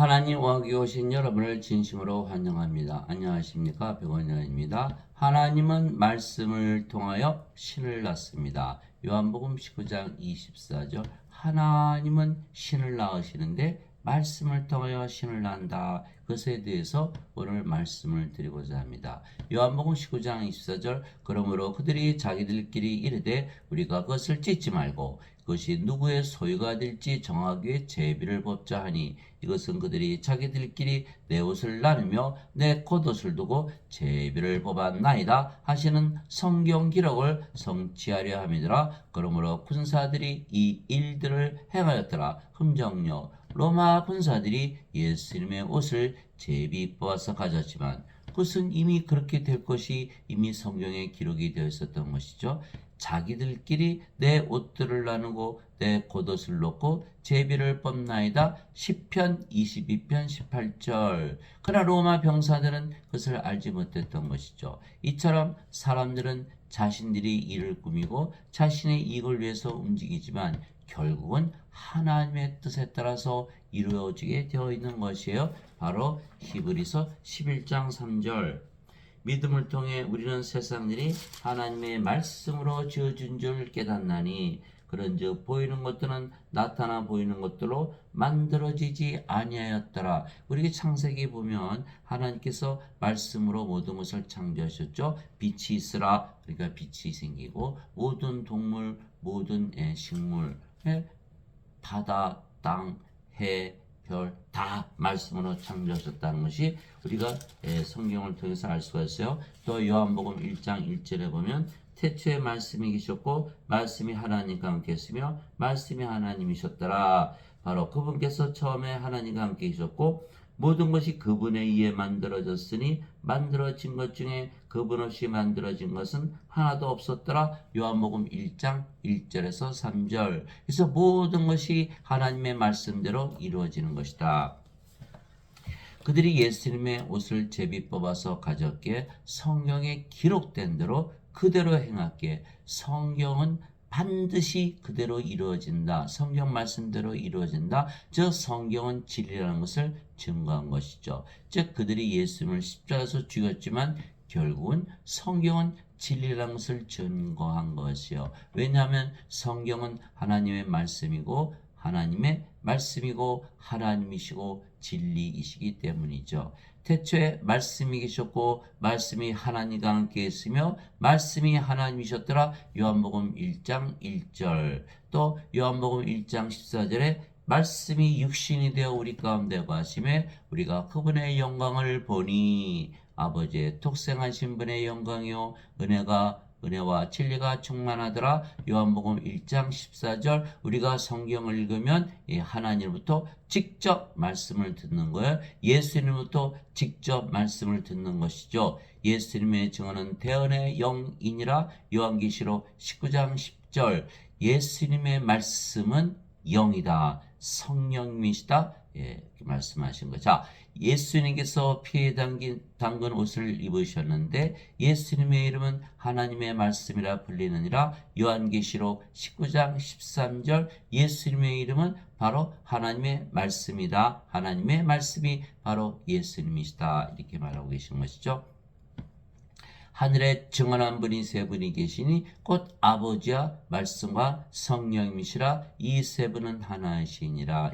하나님 어학에 오신 여러분을 진심으로 환영합니다. 안녕하십니까? 백원장입니다. 하나님은 말씀을 통하여 신을 낳습니다. 요한복음 19장 24절 하나님은 신을 낳으시는데 말씀을 통하여 신을 낳는다. 그것에 대해서 오늘 말씀을 드리고자 합니다. 요한복음 19장 24절 그러므로 그들이 자기들끼리 이르되 우리가 그것을 찢지 말고 그것이 누구의 소유가 될지 정하기 위해 제비를 뽑자 하니 이것은 그들이 자기들끼리 내 옷을 나누며 내 겉옷을 두고 제비를 뽑았나이다 하시는 성경 기록을 성취하려 함이더라. 그러므로 군사들이 이 일들을 행하였더라. 흠정요 로마 군사들이 예수님의 옷을 제비 뽑아서 가졌지만 그것은 이미 그렇게 될 것이 이미 성경에 기록이 되어 있었던 것이죠. 자기들끼리 내 옷들을 나누고 내 겉옷을 놓고 제비를 뽑나이다. 시편 22편 18절. 그러나 로마 병사들은 그것을 알지 못했던 것이죠. 이처럼 사람들은 자신들이 일을 꾸미고 자신의 이익을 위해서 움직이지만 결국은 하나님의 뜻에 따라서 이루어지게 되어 있는 것이에요. 바로 히브리서 11장 3절. 믿음을 통해 우리는 세상 일이 하나님의 말씀으로 지어진 줄 깨닫나니 그런즉 보이는 것들은 나타나 보이는 것들로 만들어지지 아니하였더라. 우리 창세기 보면 하나님께서 말씀으로 모든 것을 창조하셨죠. 빛이 있으라. 그러니까 빛이 생기고 모든 동물, 모든 식물, 바다, 땅, 해, 별 다 말씀으로 창조하셨다는 것이 우리가 성경을 통해서 알 수가 있어요. 또 요한복음 1장 1절에 보면 태초에 말씀이 계셨고 말씀이 하나님과 함께 했으며 말씀이 하나님이셨더라. 바로 그분께서 처음에 하나님과 함께 계셨고 모든 것이 그분에 의해 만들어졌으니 만들어진 것 중에 그분 없이 만들어진 것은 하나도 없었더라. 요한복음 1장 1절에서 3절. 그래서 모든 것이 하나님의 말씀대로 이루어지는 것이다. 그들이 예수님의 옷을 제비 뽑아서 가졌기에 성경에 기록된 대로 그대로 행했기에 성경은 반드시 그대로 이루어진다. 성경 말씀대로 이루어진다. 저 성경은 진리라는 것을 증거한 것이죠. 즉 그들이 예수님을 십자가에서 죽였지만 결국은 성경은 진리라는 것을 증거한 것이요. 왜냐하면 성경은 하나님의 말씀이고 하나님의 말씀이고 하나님이시고 진리이시기 때문이죠. 태초에 말씀이 계셨고 말씀이 하나님과 함께 있으며 말씀이 하나님이셨더라. 요한복음 1장 1절. 또 요한복음 1장 14절에 말씀이 육신이 되어 우리 가운데 거하심에 우리가 그분의 영광을 보니 아버지의 독생하신 분의 영광이요 은혜와 진리가 충만하더라. 요한복음 1장 14절. 우리가 성경을 읽으면 하나님부터 직접 말씀을 듣는 거예요. 예수님부터 직접 말씀을 듣는 것이죠. 예수님의 증언은 대언의 영이니라. 요한계시록 19장 10절. 예수님의 말씀은 영이다. 성령님이시다. 이렇게 말씀하신 거죠. 자, 예수님께서 피에 담근 옷을 입으셨는데 예수님의 이름은 하나님의 말씀이라 불리느니라. 요한계시록 19장 13절. 예수님의 이름은 바로 하나님의 말씀이다. 하나님의 말씀이 바로 예수님이시다. 이렇게 말하고 계신 것이죠. 하늘에 증언한 분이 세 분이 계시니 곧 아버지와 말씀과 성령님이시라. 이 세 분은 하나이시니라.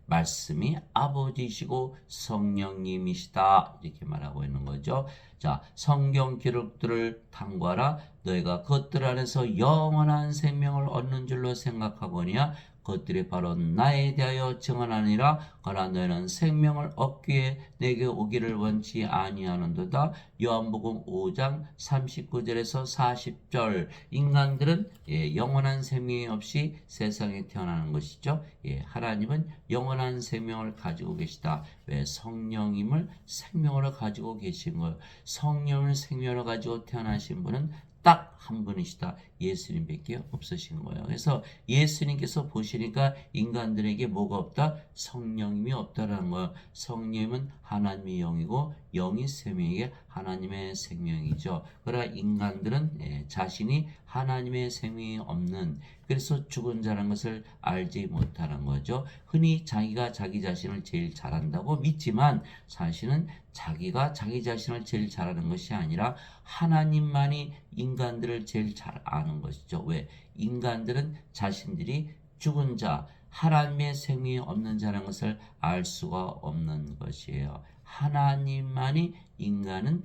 말씀이 아버지시고 성령님이시다. 이렇게 말하고 있는 거죠. 자, 성경 기록들을 탐구하라. 너희가 그것들 안에서 영원한 생명을 얻는 줄로 생각하거니와 그것들이 바로 나에 대하여 증언하니라. 그러나 너희는 생명을 얻기 위해 내게 오기를 원치 아니하는도다. 요한복음 5장 39절에서 40절. 인간들은 영원한 생명이 없이 세상에 태어나는 것이죠. 하나님은 영원한 생명을 가지고 계시다. 왜? 성령님을 생명으로 가지고 계신 거예요. 성령을 생명으로 가지고 태어나신 분은 딱 한 분이시다. 예수님밖에 없으신 거예요. 그래서 예수님께서 보시니까 인간들에게 뭐가 없다? 성령님이 없다라는 거예요. 성령님은 하나님의 영이고 영이 생명이게 하나님의 생명이죠. 그러나 인간들은 자신이 하나님의 생명이 없는, 그래서 죽은 자라는 것을 알지 못하는 거죠. 흔히 자기가 자기 자신을 제일 잘한다고 믿지만 사실은 자기가 자기 자신을 제일 잘하는 것이 아니라 하나님만이 인간들을 제일 잘 아는 것이죠. 왜? 인간들은 자신들이 죽은 자, 하나님의 생명이 없는 자라는 것을 알 수가 없는 것이에요. 하나님만이 인간은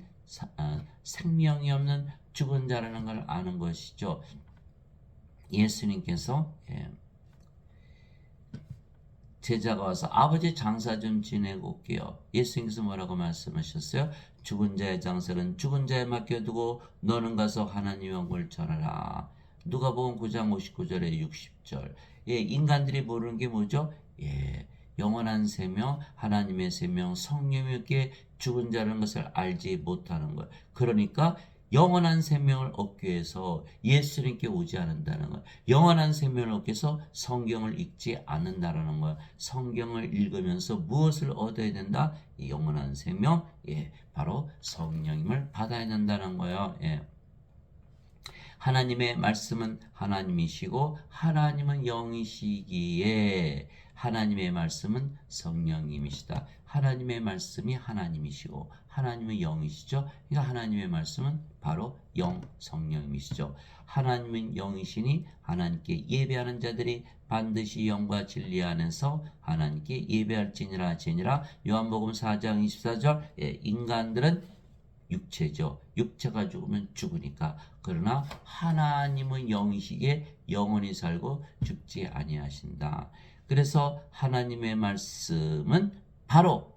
생명이 없는 죽은 자라는 걸 아는 것이죠. 예수님께서 제자가 와서 아버지 장사 좀 지내고 올게요. 예수님께서 뭐라고 말씀하셨어요? 죽은 자의 장사는 죽은 자에 맡겨두고 너는 가서 하나님의 영을 전하라. 누가복음 9장 59절에 60절. 인간들이 모르는 게 뭐죠? 영원한 생명, 하나님의 생명, 성령님께 죽은 자라는 것을 알지 못하는 거예요. 그러니까 영원한 생명을 얻기 위해서 예수님께 오지 않는다는 거예요. 영원한 생명을 얻기 위해서 성경을 읽지 않는다는 거예요. 성경을 읽으면서 무엇을 얻어야 된다? 영원한 생명, 바로 성령님을 받아야 된다는 거예요. 하나님의 말씀은 하나님이시고 하나님은 영이시기에 하나님의 말씀은 성령님이시다. 하나님의 말씀이 하나님이시고 하나님은 영이시죠. 그러니까 하나님의 말씀은 바로 영, 성령님이시죠. 하나님은 영이시니 하나님께 예배하는 자들이 반드시 영과 진리 안에서 하나님께 예배할지니라. 요한복음 4장 24절. 인간들은 육체죠. 육체가 죽으면 죽으니까. 그러나 하나님은 영이시기에 영원히 살고 죽지 아니하신다. 그래서 하나님의 말씀은 바로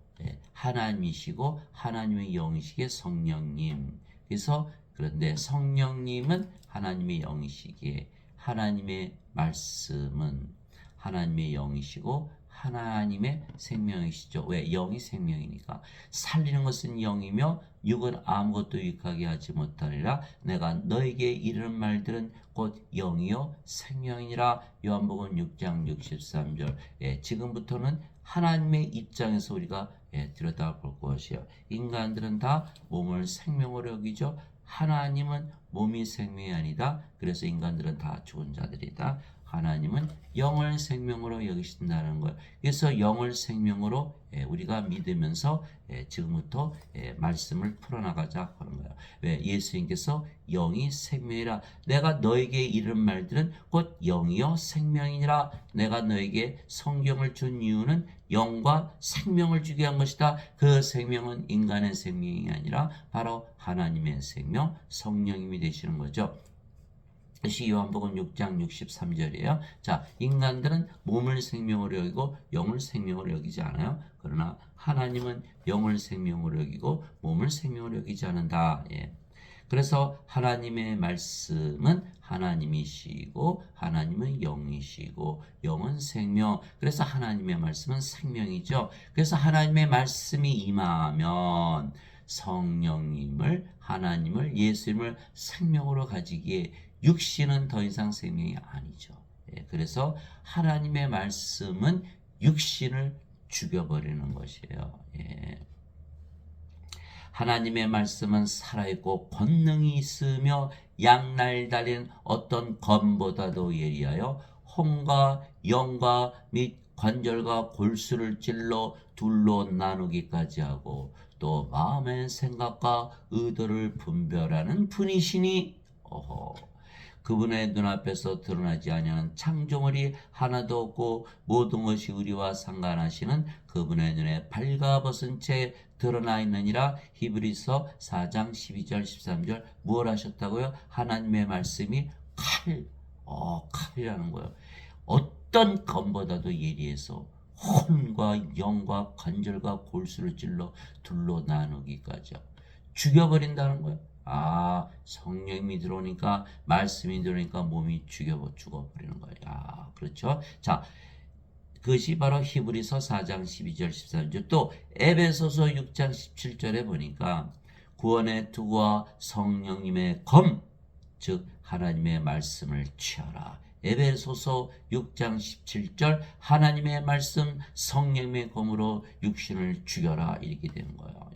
하나님이시고 하나님의 영이시기에 성령님. 그래서 그런데 성령님은 하나님의 영이시기에 하나님의 말씀은 하나님의 영이시고 하나님의 생명이시죠. 왜? 영이 생명이니까. 살리는 것은 영이며 육은 아무것도 유익하게 하지 못하리라. 내가 너에게 이르는 말들은 곧 영이요 생명이니라. 요한복음 6장 63절. 지금부터는 하나님의 입장에서 우리가 들여다볼 것이에요. 인간들은 다 몸을 생명으로 여기죠. 하나님은 몸이 생명이 아니다. 그래서 인간들은 다 죽은 자들이다. 하나님은 영을 생명으로 여기신다는 거예요. 그래서 영을 생명으로 우리가 믿으면서 지금부터 말씀을 풀어나가자 하는 거예요. 왜? 예수님께서 영이 생명이라. 내가 너에게 이른 말들은 곧 영이요 생명이니라. 내가 너에게 성경을 준 이유는 영과 생명을 주게 한 것이다. 그 생명은 인간의 생명이 아니라 바로 하나님의 생명, 성령님이 되시는 거죠. 이것이 요한복음 6장 63절이에요. 자, 인간들은 몸을 생명으로 여기고 영을 생명으로 여기지 않아요. 그러나 하나님은 영을 생명으로 여기고 몸을 생명으로 여기지 않는다. 그래서 하나님의 말씀은 하나님이시고 하나님은 영이시고 영은 생명. 그래서 하나님의 말씀은 생명이죠. 그래서 하나님의 말씀이 임하면 성령님을, 하나님을, 예수님을 생명으로 가지기에 육신은 더 이상 생명이 아니죠. 그래서 하나님의 말씀은 육신을 죽여버리는 것이에요. 하나님의 말씀은 살아있고 권능이 있으며 양날 달린 어떤 검보다도 예리하여 혼과 영과 및 관절과 골수를 찔러 둘로 나누기까지 하고 또 마음의 생각과 의도를 분별하는 분이시니 그분의 눈앞에서 드러나지 아니하는 창조물이 하나도 없고 모든 것이 우리와 상관하시는 그분의 눈에 발가벗은 채 드러나 있느니라. 히브리서 4장 12절 13절. 무엇 하셨다고요? 하나님의 말씀이 칼이라는 거예요. 어떤 검보다도 예리해서 혼과 영과 관절과 골수를 찔러 둘로 나누기까지 죽여버린다는 거예요. 성령이 들어오니까, 말씀이 들어오니까 몸이 죽어버리는 거예요. 그렇죠? 자, 그것이 바로 히브리서 4장 12절 13절. 또 에베소서 6장 17절에 보니까 구원의 투구와 성령님의 검, 즉 하나님의 말씀을 취하라. 에베소서 6장 17절 하나님의 말씀 성령의 검으로 육신을 죽여라 이렇게 되는 거예요.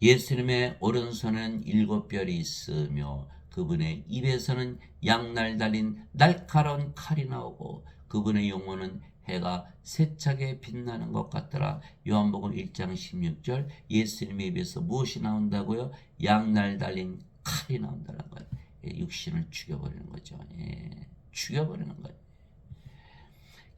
예수님의 오른손에는 7별이 있으며 그분의 입에서는 양날 달린 날카로운 칼이 나오고 그분의 용모는 해가 세차게 빛나는 것 같더라. 요한복음 1장 16절 예수님의 입에서 무엇이 나온다고요? 양날 달린 칼이 나온다는 거예요. 육신을 죽여버리는 거죠. 죽여버리는 거예요.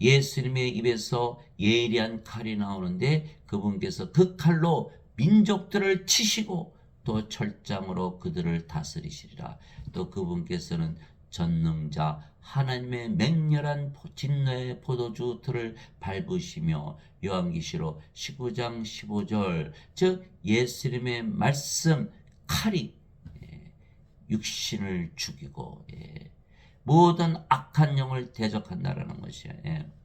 예수님의 입에서 예리한 칼이 나오는데 그분께서 그 칼로 민족들을 치시고 또 철장으로 그들을 다스리시리라. 또 그분께서는 전능자 하나님의 맹렬한 진노의 포도주 틀을 밟으시며 요한계시록 19장 15절 즉 예수님의 말씀 칼이 육신을 죽이고 모든 악한 영을 대적한다라는 것이에요.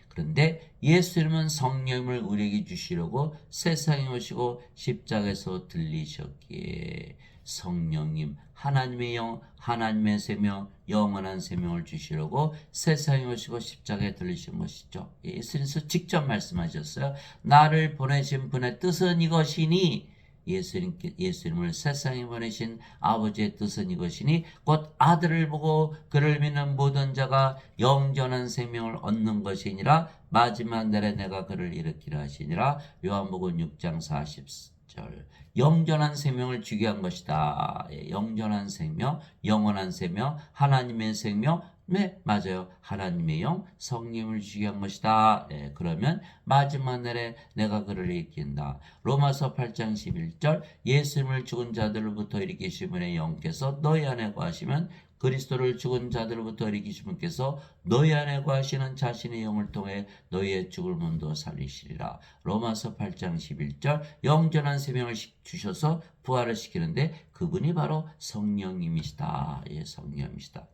그런데 예수님은 성령을 우리에게 주시려고 세상에 오시고 십자가에서 들리셨기에 성령님 하나님의 영 하나님의 생명 영원한 생명을 주시려고 세상에 오시고 십자가에 들리신 것이죠. 예수님께서 직접 말씀하셨어요. 나를 보내신 분의 뜻은 이것이니 예수님을 세상에 보내신 아버지의 뜻은 이것이니 곧 아들을 보고 그를 믿는 모든 자가 영전한 생명을 얻는 것이니라. 마지막 날에 내가 그를 일으키라 하시니라. 요한복음 6장 40절 영전한 생명을 주게 한 것이다. 영전한 생명, 영원한 생명, 하나님의 생명, 네 맞아요. 하나님의 영, 성령을 주게 한 것이다. 그러면 마지막 날에 내가 그를 일으킨다. 로마서 8장 11절 예수님을 죽은 자들로부터 일으키신 분의 영께서 너희 안에 거하시면 그리스도를 죽은 자들로부터 일으키신 분께서 너희 안에 거하시는 자신의 영을 통해 너희의 죽을 몸도 살리시리라. 로마서 8장 11절 영전한 생명을 주셔서 부활을 시키는데 그분이 바로 성령님이시다. 성령님이시다.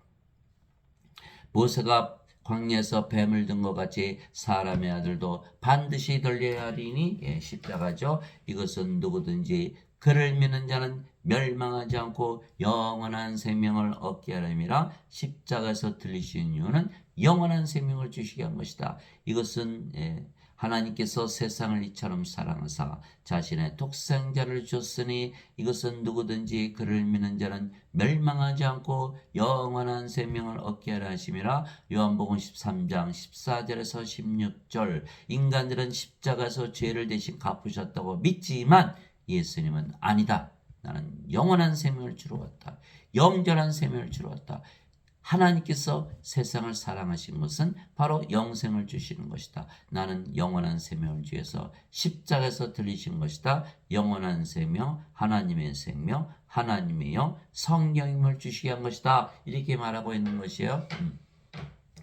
모세가 광야에서 뱀을 든 것 같이 사람의 아들도 반드시 들려야 하리니 십자가죠. 이것은 누구든지 그를 믿는 자는 멸망하지 않고 영원한 생명을 얻게 하려니라. 십자가에서 들리신 이유는 영원한 생명을 주시게 한 것이다. 이것은 하나님께서 세상을 이처럼 사랑하사 자신의 독생자를 주셨으니 이것은 누구든지 그를 믿는 자는 멸망하지 않고 영원한 생명을 얻게 하려 하심이라. 요한복음 13장 14절에서 16절 인간들은 십자가에서 죄를 대신 갚으셨다고 믿지만 예수님은 아니다. 나는 영원한 생명을 주러 왔다. 영전한 생명을 주러 왔다. 하나님께서 세상을 사랑하신 것은 바로 영생을 주시는 것이다. 나는 영원한 생명을 위해서 십자가에서 들리신 것이다. 영원한 생명, 하나님의 생명, 하나님의 영, 성령님을 주시게 한 것이다. 이렇게 말하고 있는 것이에요.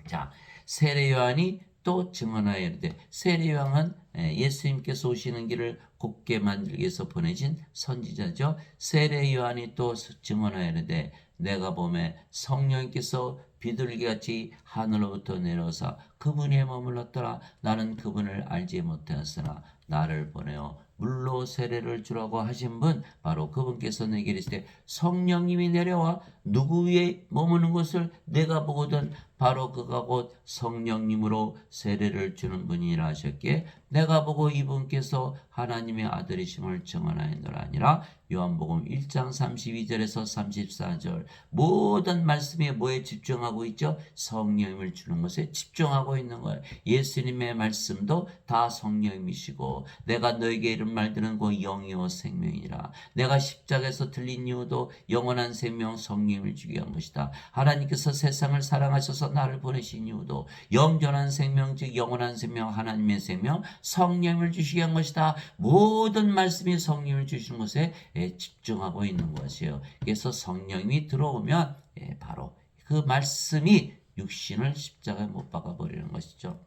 자, 세례 요한이 또 증언하여 이르되 세례 요한은 예수님께서 오시는 길을 곱게 만들기 위해서 보내진 선지자죠. 세례 요한이 또 증언하여 이르되 내가 보매 성령께서 비둘기같이 하늘로부터 내려오사 그분이 머물렀더라. 나는 그분을 알지 못하였으나 나를 보내어 물로 세례를 주라고 하신 분 바로 그분께서 내게 이르시되 성령님이 내려와 누구 위에 머무는 것을 내가 보거든 바로 그가 곧 성령님으로 세례를 주는 분이라 하셨기에 내가 보고 이분께서 하나님의 아들이심을 증언하였노라 하니라. 요한복음 1장 32절에서 34절 모든 말씀이 뭐에 집중하고 있죠? 성령님을 주는 것에 집중하고 있는 거예요. 예수님의 말씀도 다 성령님이시고 내가 너에게 이런 말들은 그 영이요 생명이라. 내가 십자가에서 들린 이유도 영원한 생명 성령님을 주게 한 것이다. 하나님께서 세상을 사랑하셔서 나를 보내신 이유도 영전한 생명 즉 영원한 생명 하나님의 생명 성령을 주시게 한 것이다. 모든 말씀이 성령을 주시는 것에 집중하고 있는 것이에요. 그래서 성령이 들어오면 바로 그 말씀이 육신을 십자가에 못 박아 버리는 것이죠.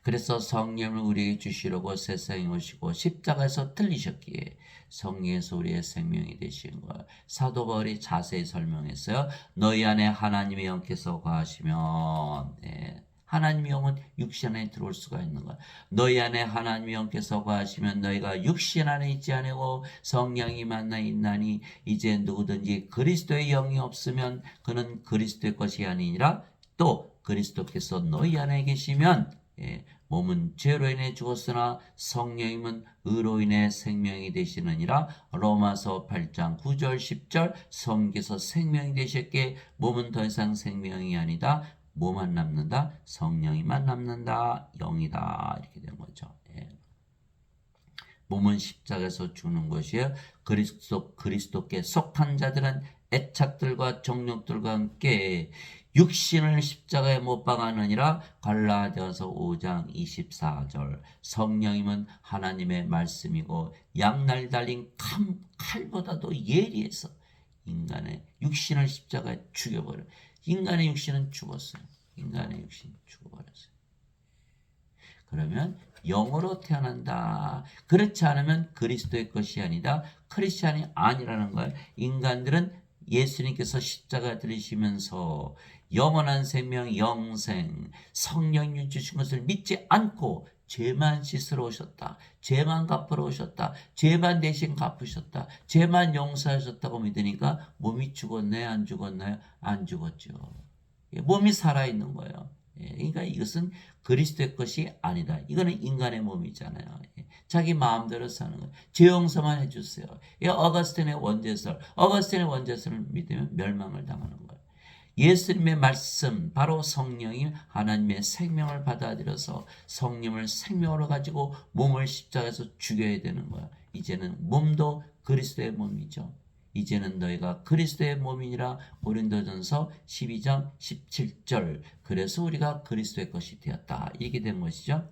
그래서 성령을 우리에게 주시려고 세상에 오시고 십자가에서 들리셨기에 성령에서 우리의 생명이 되신 것. 사도 바울이 자세히 설명했어요. 너희 안에 하나님의 영께서 거하시면 하나님의 영은 육신 안에 들어올 수가 있는 거야. 너희 안에 하나님의 영께서 거하시면 너희가 육신 안에 있지 아니고 성령이 만나 있나니 이제 누구든지 그리스도의 영이 없으면 그는 그리스도의 것이 아니니라. 또 그리스도께서 너희 안에 계시면 몸은 죄로 인해 죽었으나 성령님은 의로 인해 생명이 되시느니라. 로마서 8장 9절 10절 성께서 생명이 되셨기에 몸은 더 이상 생명이 아니다. 뭐만 남는다? 성령이만 남는다. 영이다. 이렇게 된 거죠. 몸은 십자가에서 죽는 것이에요. 그리스도께 속한 자들은 애착들과 정욕들과 함께 육신을 십자가에 못 박아느니라. 갈라디아서 5장 24절 성령님은 하나님의 말씀이고 양날 달린 칼보다도 예리해서 인간의 육신을 십자가에 죽여버려. 인간의 육신은 죽었어요. 인간의 육신은 죽어버렸어요. 그러면 영으로 태어난다. 그렇지 않으면 그리스도의 것이 아니다. 크리스찬이 아니라는 거예요. 인간들은 예수님께서 십자가 들으시면서 영원한 생명, 영생, 성령님 주신 것을 믿지 않고 죄만 씻으러 오셨다. 죄만 갚으러 오셨다. 죄만 대신 갚으셨다. 죄만 용서하셨다고 믿으니까 몸이 죽었나요? 안 죽었나요? 안 죽었죠. 몸이 살아있는 거예요. 그러니까 이것은 그리스도의 것이 아니다. 이거는 인간의 몸이잖아요. 자기 마음대로 사는 거예요. 죄 용서만 해주세요. 어거스틴의 원죄설을 믿으면 멸망을 당하는 거예요. 예수님의 말씀, 바로 성령이 하나님의 생명을 받아들여서 성령을 생명으로 가지고 몸을 십자가에서 죽여야 되는 거야. 이제는 몸도 그리스도의 몸이죠. 이제는 너희가 그리스도의 몸이니라. 고린도전서 12장 17절. 그래서 우리가 그리스도의 것이 되었다. 이렇게 된 것이죠.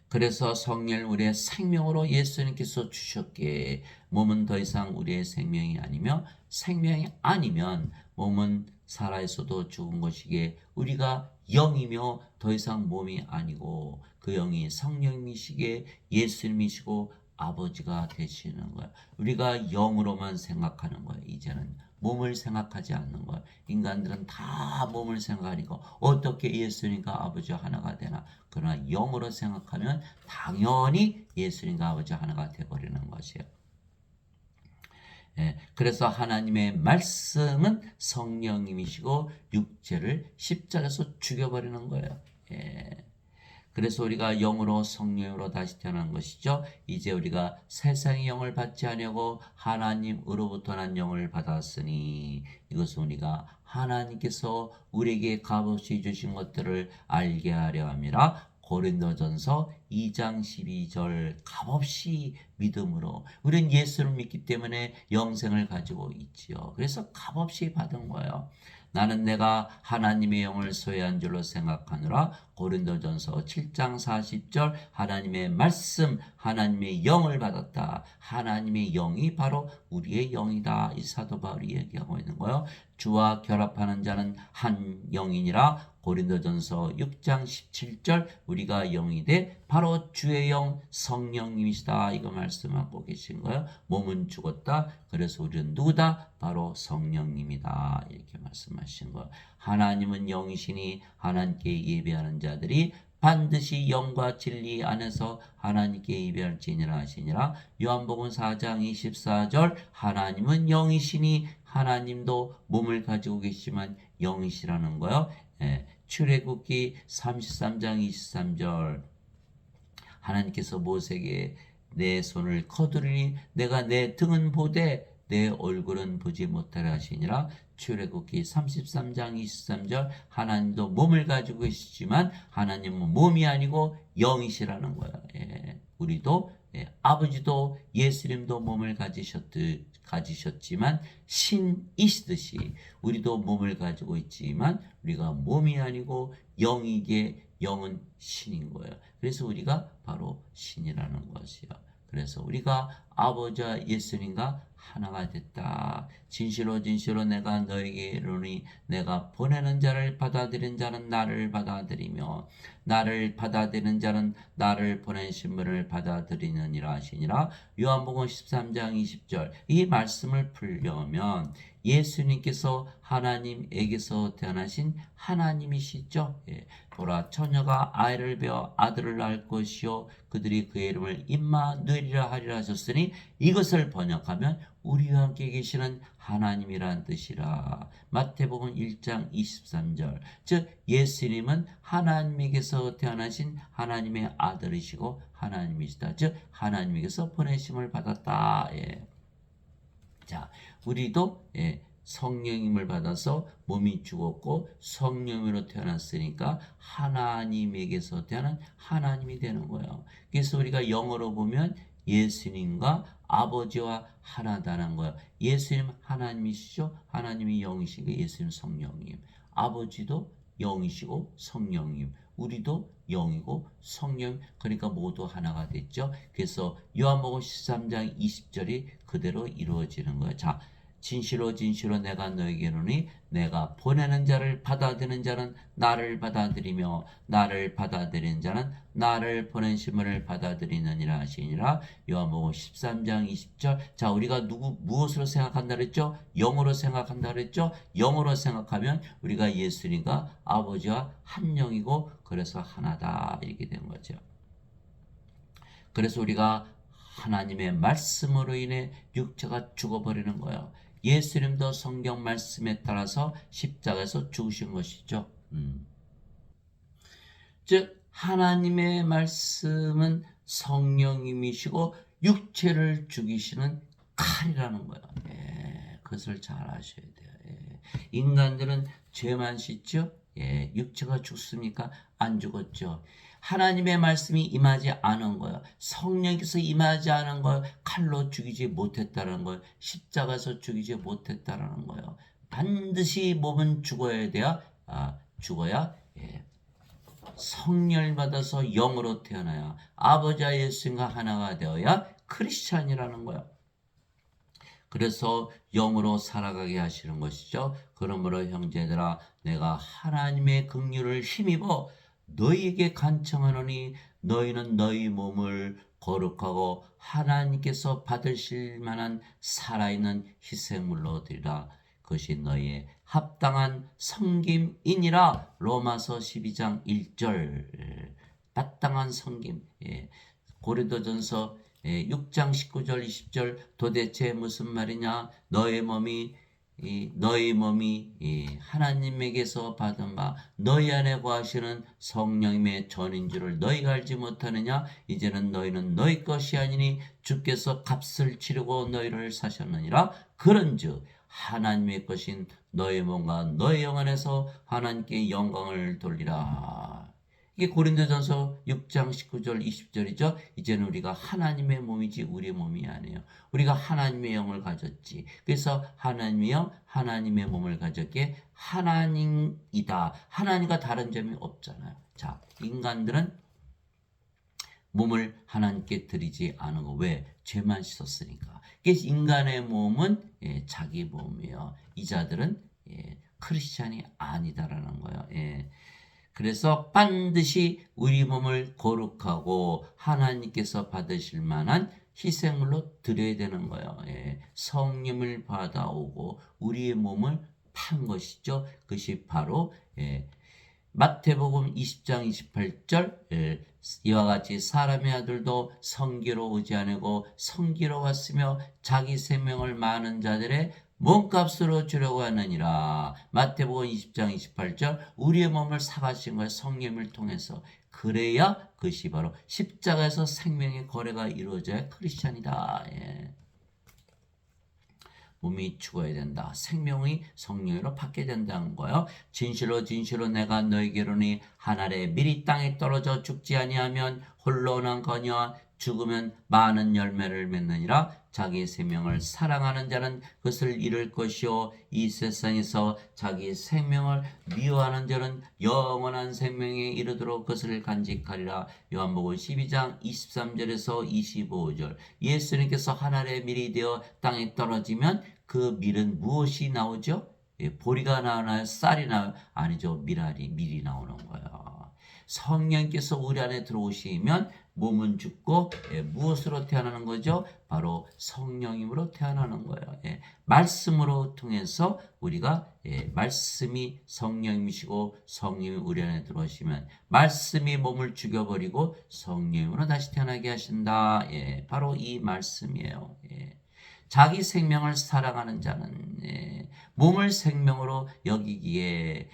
그래서 성령을 우리의 생명으로 예수님께서 주셨기에 몸은 더 이상 우리의 생명이 아니며 생명이 아니면 몸은 살아있어도 죽은 것이기에 우리가 영이며 더 이상 몸이 아니고 그 영이 성령이시기에 예수님이시고 아버지가 되시는 거예요. 우리가 영으로만 생각하는 거예요. 이제는 몸을 생각하지 않는 거예요. 인간들은 다 몸을 생각하니까 어떻게 예수님과 아버지와 하나가 되나. 그러나 영으로 생각하면 당연히 예수님과 아버지와 하나가 되어버리는 것이에요. 그래서 하나님의 말씀은 성령님이시고 육체를 십자가에서 죽여버리는 거예요. 그래서 우리가 영으로 성령으로 다시 태어난 것이죠. 이제 우리가 세상의 영을 받지 아니하고 하나님으로부터 난 영을 받았으니 이것은 우리가 하나님께서 우리에게 값없이 주신 것들을 알게 하려 함이라. 고린도전서 2장 12절 값없이 믿음으로 우리는 예수를 믿기 때문에 영생을 가지고 있지요. 그래서 값없이 받은 거예요. 나는 내가 하나님의 영을 소유한 줄로 생각하노라. 고린도전서 7장 40절 하나님의 말씀, 하나님의 영을 받았다. 하나님의 영이 바로 우리의 영이다. 이 사도 바울이 얘기하고 있는 거예요. 주와 결합하는 자는 한 영이니라. 고린도전서 6장 17절 우리가 영이 돼 바로 주의 영 성령님이시다. 이거 말씀하고 계신 거예요. 몸은 죽었다. 그래서 우리는 누구다? 바로 성령님이다. 이렇게 말씀하신 거예요. 하나님은 영이시니 하나님께 예배하는 자들이 반드시 영과 진리 안에서 하나님께 예배할지니라 하시니라. 요한복음 4장 24절 하나님은 영이시니 하나님도 몸을 가지고 계시지만 영이시라는 거예요. 출애굽기 33장 23절 하나님께서 모세에게 내 손을 거두리니 내가 내 등은 보되 내 얼굴은 보지 못하라 하시니라. 출애굽기 33장 23절 하나님도 몸을 가지고 계시지만 하나님은 몸이 아니고 영이시라는 거예요. 우리도 아버지도 예수님도 몸을 가지셨지만 신이시듯이 우리도 몸을 가지고 있지만 우리가 몸이 아니고 영이기에 영은 신인 거예요. 그래서 우리가 바로 신이라는 것이요. 그래서 우리가 아버지와 예수님과 하나가 됐다. 진실로 진실로 내가 너에게 이르노니 내가 보내는 자를 받아들인 자는 나를 받아들이며 나를 받아들이는 자는 나를 보내신 분을 받아들이느니라 하시니라. 요한복음 13장 20절. 이 말씀을 풀려면 예수님께서 하나님에게서 태어나신 하나님이시죠. 예. 보라, 처녀가 아이를 베어 아들을 낳을 것이요 그들이 그의 이름을 임마누엘이라 하리라 하셨으니 이것을 번역하면 우리와 함께 계시는 하나님이란 뜻이라. 마태복음 1장 23절. 즉 예수님은 하나님에게서 태어나신 하나님의 아들이시고 하나님이시다. 즉 하나님에게서 보내심을 받았다. 예. 자, 우리도 성령님을 받아서 몸이 죽었고 성령으로 태어났으니까 하나님에게서 태어난 하나님이 되는 거예요. 그래서 우리가 영어로 보면 예수님과 아버지와 하나다는 거예요. 예수님 하나님이시죠. 하나님이 영이시고 예수님 성령님. 아버지도 영이시고 성령님. 우리도 영이고 성령, 그러니까 모두 하나가 됐죠. 그래서 요한복음 13장 20절이 그대로 이루어지는 거예요. 자, 진실로 진실로 내가 너에게 이르노니 내가 보내는 자를 받아들이는 자는 나를 받아들이며 나를 받아들이는 자는 나를 보내심을 받아들이느니라 하시니라. 요한복음 13장 20절. 자, 우리가 무엇으로 생각한다 그랬죠? 영으로 생각한다 그랬죠? 영으로 생각하면 우리가 예수님과 아버지와 한 영이고 그래서 하나다 이렇게 된 거죠. 그래서 우리가 하나님의 말씀으로 인해 육체가 죽어버리는 거예요. 예수님도 성경 말씀에 따라서 십자가에서 죽으신 것이죠. 즉 하나님의 말씀은 성령님이시고 육체를 죽이시는 칼이라는 거예요. 예, 그것을 잘 아셔야 돼요. 예. 인간들은 죄만 씻죠. 예, 육체가 죽습니까? 안 죽었죠. 하나님의 말씀이 임하지 않은 거예요. 성령께서 임하지 않은 걸 칼로 죽이지 못했다는 거예요. 십자가에서 죽이지 못했다는 거예요. 반드시 몸은 죽어야 돼야 죽어야 성령을 받아서 영으로 태어나야 아버지와 예수님과 하나가 되어야 크리스찬이라는 거예요. 그래서 영으로 살아가게 하시는 것이죠. 그러므로 형제들아 내가 하나님의 긍휼을 힘입어 너희에게 간청하노니 너희는 너희 몸을 거룩하고 하나님께서 받으실 만한 살아있는 희생물로 드리라. 그것이 너희의 합당한 섬김이니라. 로마서 12장 1절. 합당한 섬김. 고린도전서 6장 19절 20절. 도대체 무슨 말이냐? 너희 몸이 하나님에게서 받은 바 너희 안에 거하시는 성령님의 전인 줄을 너희가 알지 못하느냐? 이제는 너희는 너희 것이 아니니 주께서 값을 치르고 너희를 사셨느니라. 그런즉 하나님의 것인 너희 몸과 너희 영 안에서 하나님께 영광을 돌리라. 이게 고린도전서 6장 19절 20절이죠. 이제는 우리가 하나님의 몸이지 우리 몸이 아니에요. 우리가 하나님의 영을 가졌지. 그래서 하나님의 영, 하나님의 몸을 가졌기에 하나님이다. 하나님과 다른 점이 없잖아요. 자, 인간들은 몸을 하나님께 드리지 않은 거. 왜? 죄만 씻었으니까. 그래서 인간의 몸은 자기 몸이에요. 이자들은 크리스찬이 아니다라는 거예요. 그래서 반드시 우리 몸을 거룩하고 하나님께서 받으실 만한 희생물로 드려야 되는 거예요. 성령을 받아오고 우리의 몸을 판 것이죠. 그것이 바로 마태복음 20장 28절. 이와 같이 사람의 아들도 성기로 오지 아니고 성기로 왔으며 자기 생명을 많은 자들의 몸값으로 주려고 하느니라. 마태복음 20장 28절. 우리의 몸을 사가신 거예요. 성령을 통해서. 그래야 그것이 바로 십자가에서 생명의 거래가 이루어져야 크리스찬이다. 몸이 죽어야 된다. 생명이 성령으로 받게 된다는 거예요. 진실로 진실로 내가 너에게 이르노니 한 알에 미리 땅에 떨어져 죽지 아니하면 홀로는거니와 죽으면 많은 열매를 맺느니라. 자기 생명을 사랑하는 자는 그것을 잃을 것이요 이 세상에서 자기 생명을 미워하는 자는 영원한 생명에 이르도록 그것을 간직하리라. 요한복음 12장 23절에서 25절. 예수님께서 하늘의 밀이 되어 땅에 떨어지면 그 밀은 무엇이 나오죠? 보리가 나오나요? 쌀이 나와요? 아니죠. 밀이 나오는 거예요. 성령께서 우리 안에 들어오시면 몸은 죽고 무엇으로 태어나는 거죠? 바로 성령님으로 태어나는 거예요. 말씀으로 통해서 우리가 말씀이 성령이시고 성령이 우리 안에 들어오시면 말씀이 몸을 죽여버리고 성령으로 다시 태어나게 하신다. 바로 이 말씀이에요. 자기 생명을 사랑하는 자는 몸을 생명으로 여기기에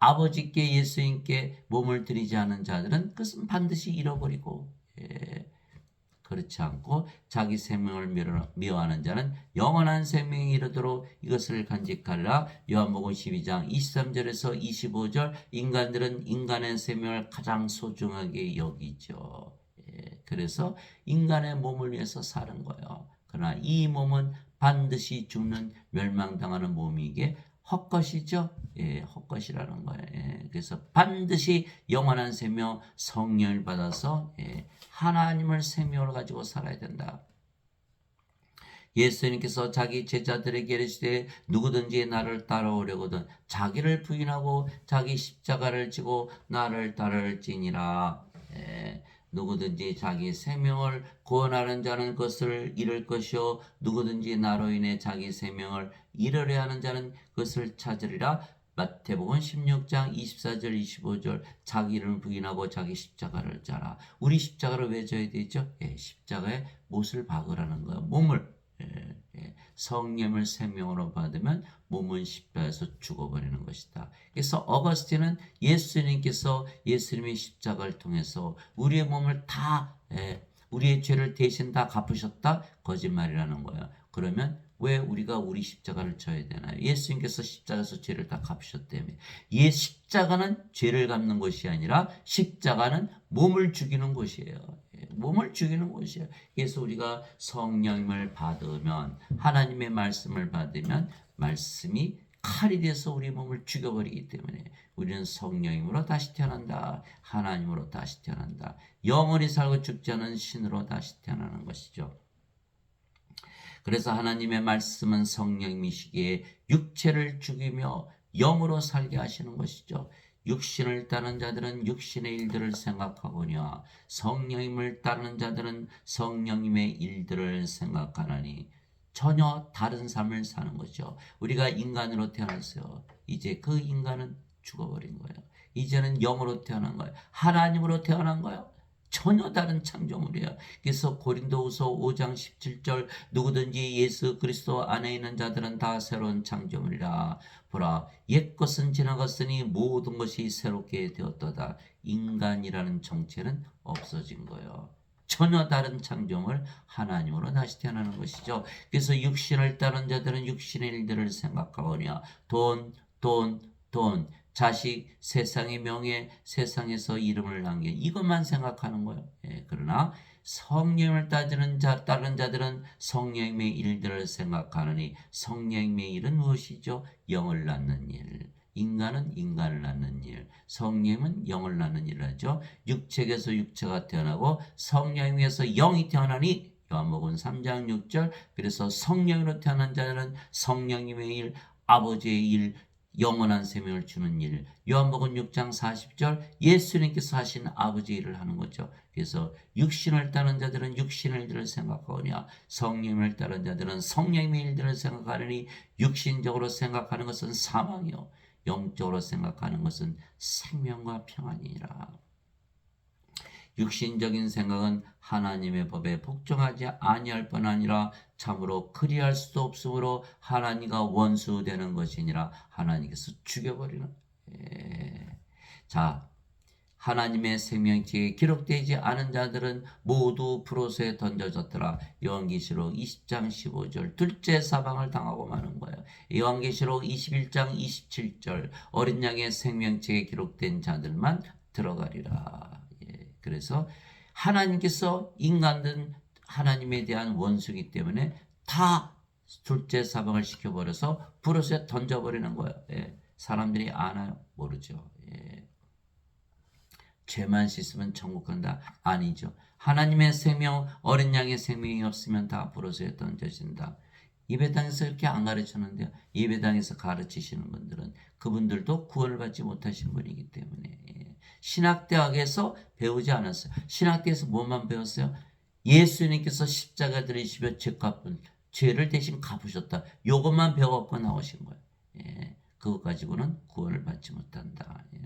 아버지께 예수님께 몸을 드리지 않은 자들은 그것은 반드시 잃어버리고 그렇지 않고 자기 생명을 미워하는 자는 영원한 생명이 이르도록 이것을 간직하리라. 요한복음 12장 23절에서 25절. 인간들은 인간의 생명을 가장 소중하게 여기죠. 그래서 인간의 몸을 위해서 사는 거예요. 그러나 이 몸은 반드시 죽는 멸망당하는 몸이기에 헛것이죠. 헛것이라는 거예요. 그래서 반드시 영원한 생명 성령을 받아서 하나님을 생명으로 가지고 살아야 된다. 예수님께서 자기 제자들에게 이르시되 누구든지 나를 따라오려거든 자기를 부인하고 자기 십자가를 지고 나를 따를지니라. 누구든지 자기 생명을 구원하는 자는 그것을 잃을 것이요 누구든지 나로 인해 자기 생명을 잃으려 하는 자는 그것을 찾으리라. 마태복음 16장 24절 25절. 자기를 부인하고 자기 십자가를 져라. 우리 십자가를 왜 져야 되죠? 십자가에 못을 박으라는 거예요. 몸을 성령을 생명으로 받으면 몸은 십자가에서 죽어버리는 것이다. 그래서 어거스틴은 예수님께서 예수님의 십자가를 통해서 우리의 몸을 다 우리의 죄를 대신 다 갚으셨다? 거짓말이라는 거예요. 그러면 왜 우리가 우리 십자가를 져야 되나요? 예수님께서 십자가에서 죄를 다 갚으셨다며. 십자가는 죄를 갚는 것이 아니라 십자가는 몸을 죽이는 것이에요. 몸을 죽이는 것이에요. 그래서 우리가 성령을 받으면 하나님의 말씀을 받으면 말씀이 칼이 돼서 우리 몸을 죽여버리기 때문에 우리는 성령님으로 다시 태어난다. 하나님으로 다시 태어난다. 영원히 살고 죽지 않은 신으로 다시 태어나는 것이죠. 그래서 하나님의 말씀은 성령이시기에 육체를 죽이며 영으로 살게 하시는 것이죠. 육신을 따르는 자들은 육신의 일들을 생각하거니와 성령님을 따르는 자들은 성령님의 일들을 생각하나니 전혀 다른 삶을 사는 거죠. 우리가 인간으로 태어났어요. 이제 그 인간은 죽어버린 거예요. 이제는 영으로 태어난 거예요. 하나님으로 태어난 거예요. 전혀 다른 창조물이에요. 그래서 고린도후서 5장 17절 누구든지 예수 그리스도 안에 있는 자들은 다 새로운 창조물이라. 보라 옛것은 지나갔으니 모든 것이 새롭게 되었도다. 인간이라는 정체는 없어진 거예요. 전혀 다른 창조물 하나님으로 다시 태어나는 것이죠. 그래서 육신을 따른 자들은 육신의 일들을 생각하거니와 돈, 자식, 세상의 명예, 세상에서 이름을 남긴 이것만 생각하는 거예요. 그러나 성령을 따르는 자들은 성령의 일들을 생각하느니 성령의 일은 무엇이죠? 영을 낳는 일. 인간은 인간을 낳는 일, 성령은 영을 낳는 일을 하죠. 육체에서 육체가 태어나고 성령에서 영이 태어나니 요한복음 3장 6절. 그래서 성령으로 태어난 자는 성령님의 일, 아버지의 일, 영원한 생명을 주는 일. 요한복음 6장 40절 예수님께서 하신 아버지의 일을 하는 거죠. 그래서 육신을 따른 자들은 육신의 일들을 생각하거니와 성령을 따른 자들은 성령의 일들을 생각하느니 육신적으로 생각하는 것은 사망이요 영적으로 생각하는 것은 생명과 평안이라. 육신적인 생각은 하나님의 법에 복종하지 아니할 뿐 아니라 참으로 그리할 수도 없으므로 하나님과 원수되는 것이니라. 하나님께서 죽여버리는. 자, 하나님의 생명책에 기록되지 않은 자들은 모두 불옷에 던져졌더라. 요한계시록 20장 15절 둘째 사방을 당하고 마는 거예요. 요한계시록 21장 27절 어린 양의 생명책에 기록된 자들만 들어가리라. 그래서 하나님께서 인간들은 하나님에 대한 원수이기 때문에 다 둘째 사방을 시켜버려서 불옷에 던져버리는 거예요. 예. 사람들이 아나요? 모르죠. 예. 죄만 씻으면 천국 간다? 아니죠. 하나님의 생명, 어린 양의 생명이 없으면 다 불옷에 던져진다. 예배당에서 이렇게 안 가르치는데요. 예배당에서 가르치시는 분들은 그분들도 구원을 받지 못하신 분이기 때문에 신학대학에서 배우지 않았어요. 신학대에서 뭐만 배웠어요? 예수님께서 십자가 들이시며 죄를 대신 갚으셨다. 요것만 배워갖고 나오신 거예요. 예, 그것 가지고는 구원을 받지 못한다. 예.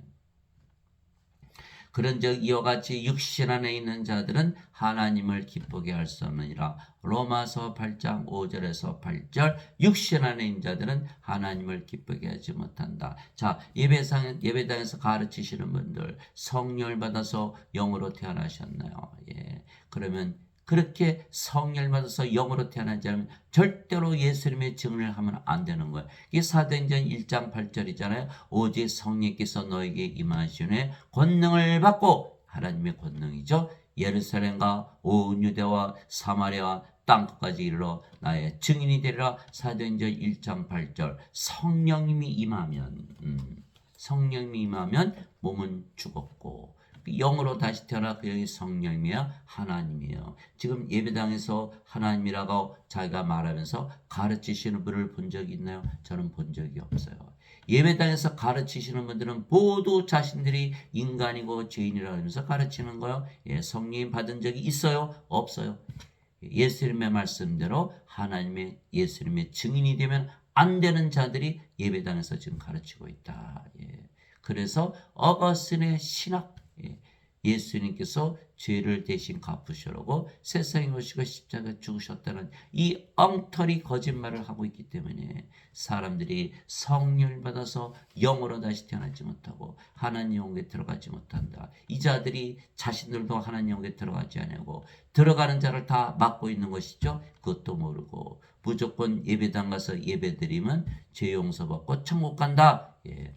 그런즉 이와 같이 육신 안에 있는 자들은 하나님을 기쁘게 할 수 없느니라. 로마서 8장 5절에서 8절. 육신 안에 있는 자들은 하나님을 기쁘게 하지 못한다. 자, 예배당에서 가르치시는 분들 성령을 받아서 영으로 태어나셨나요? 예. 그러면 그렇게 성령을 받아서 영으로 태어나지 않으면 절대로 예수님의 증언을 하면 안 되는 거예요. 이게 사도행전 1장 8절이잖아요. 오직 성령께서 너에게 임하시니 권능을 받고, 하나님의 권능이죠. 예루살렘과 온 유대와 사마리아와 땅끝까지 이르러 나의 증인이 되리라. 사도행전 1장 8절. 성령님이 임하면 몸은 죽었고 영으로 다시 태어나 그 영이 성령이며 하나님이에요. 지금 예배당에서 하나님이라고 자기가 말하면서 가르치시는 분을 본 적이 있나요? 저는 본 적이 없어요. 예배당에서 가르치시는 분들은 모두 자신들이 인간이고 죄인이라고 하면서 가르치는 거예요. 예, 성령 받은 적이 있어요? 없어요. 예수님의 말씀대로 하나님의 예수님의 증인이 되면 안 되는 자들이 예배당에서 지금 가르치고 있다. 예. 그래서 어거스틴의 신학, 예수님께서 죄를 대신 갚으시려고 세상에 오시고 십자가에 죽으셨다는 이 엉터리 거짓말을 하고 있기 때문에 사람들이 성령을 받아서 영으로 다시 태어나지 못하고 하나님 영에 들어가지 못한다. 이 자들이 자신들도 하나님 영에 들어가지 않고 들어가는 자를 다 막고 있는 것이죠. 그것도 모르고 무조건 예배당 가서 예배드리면 죄 용서받고 천국 간다. 예.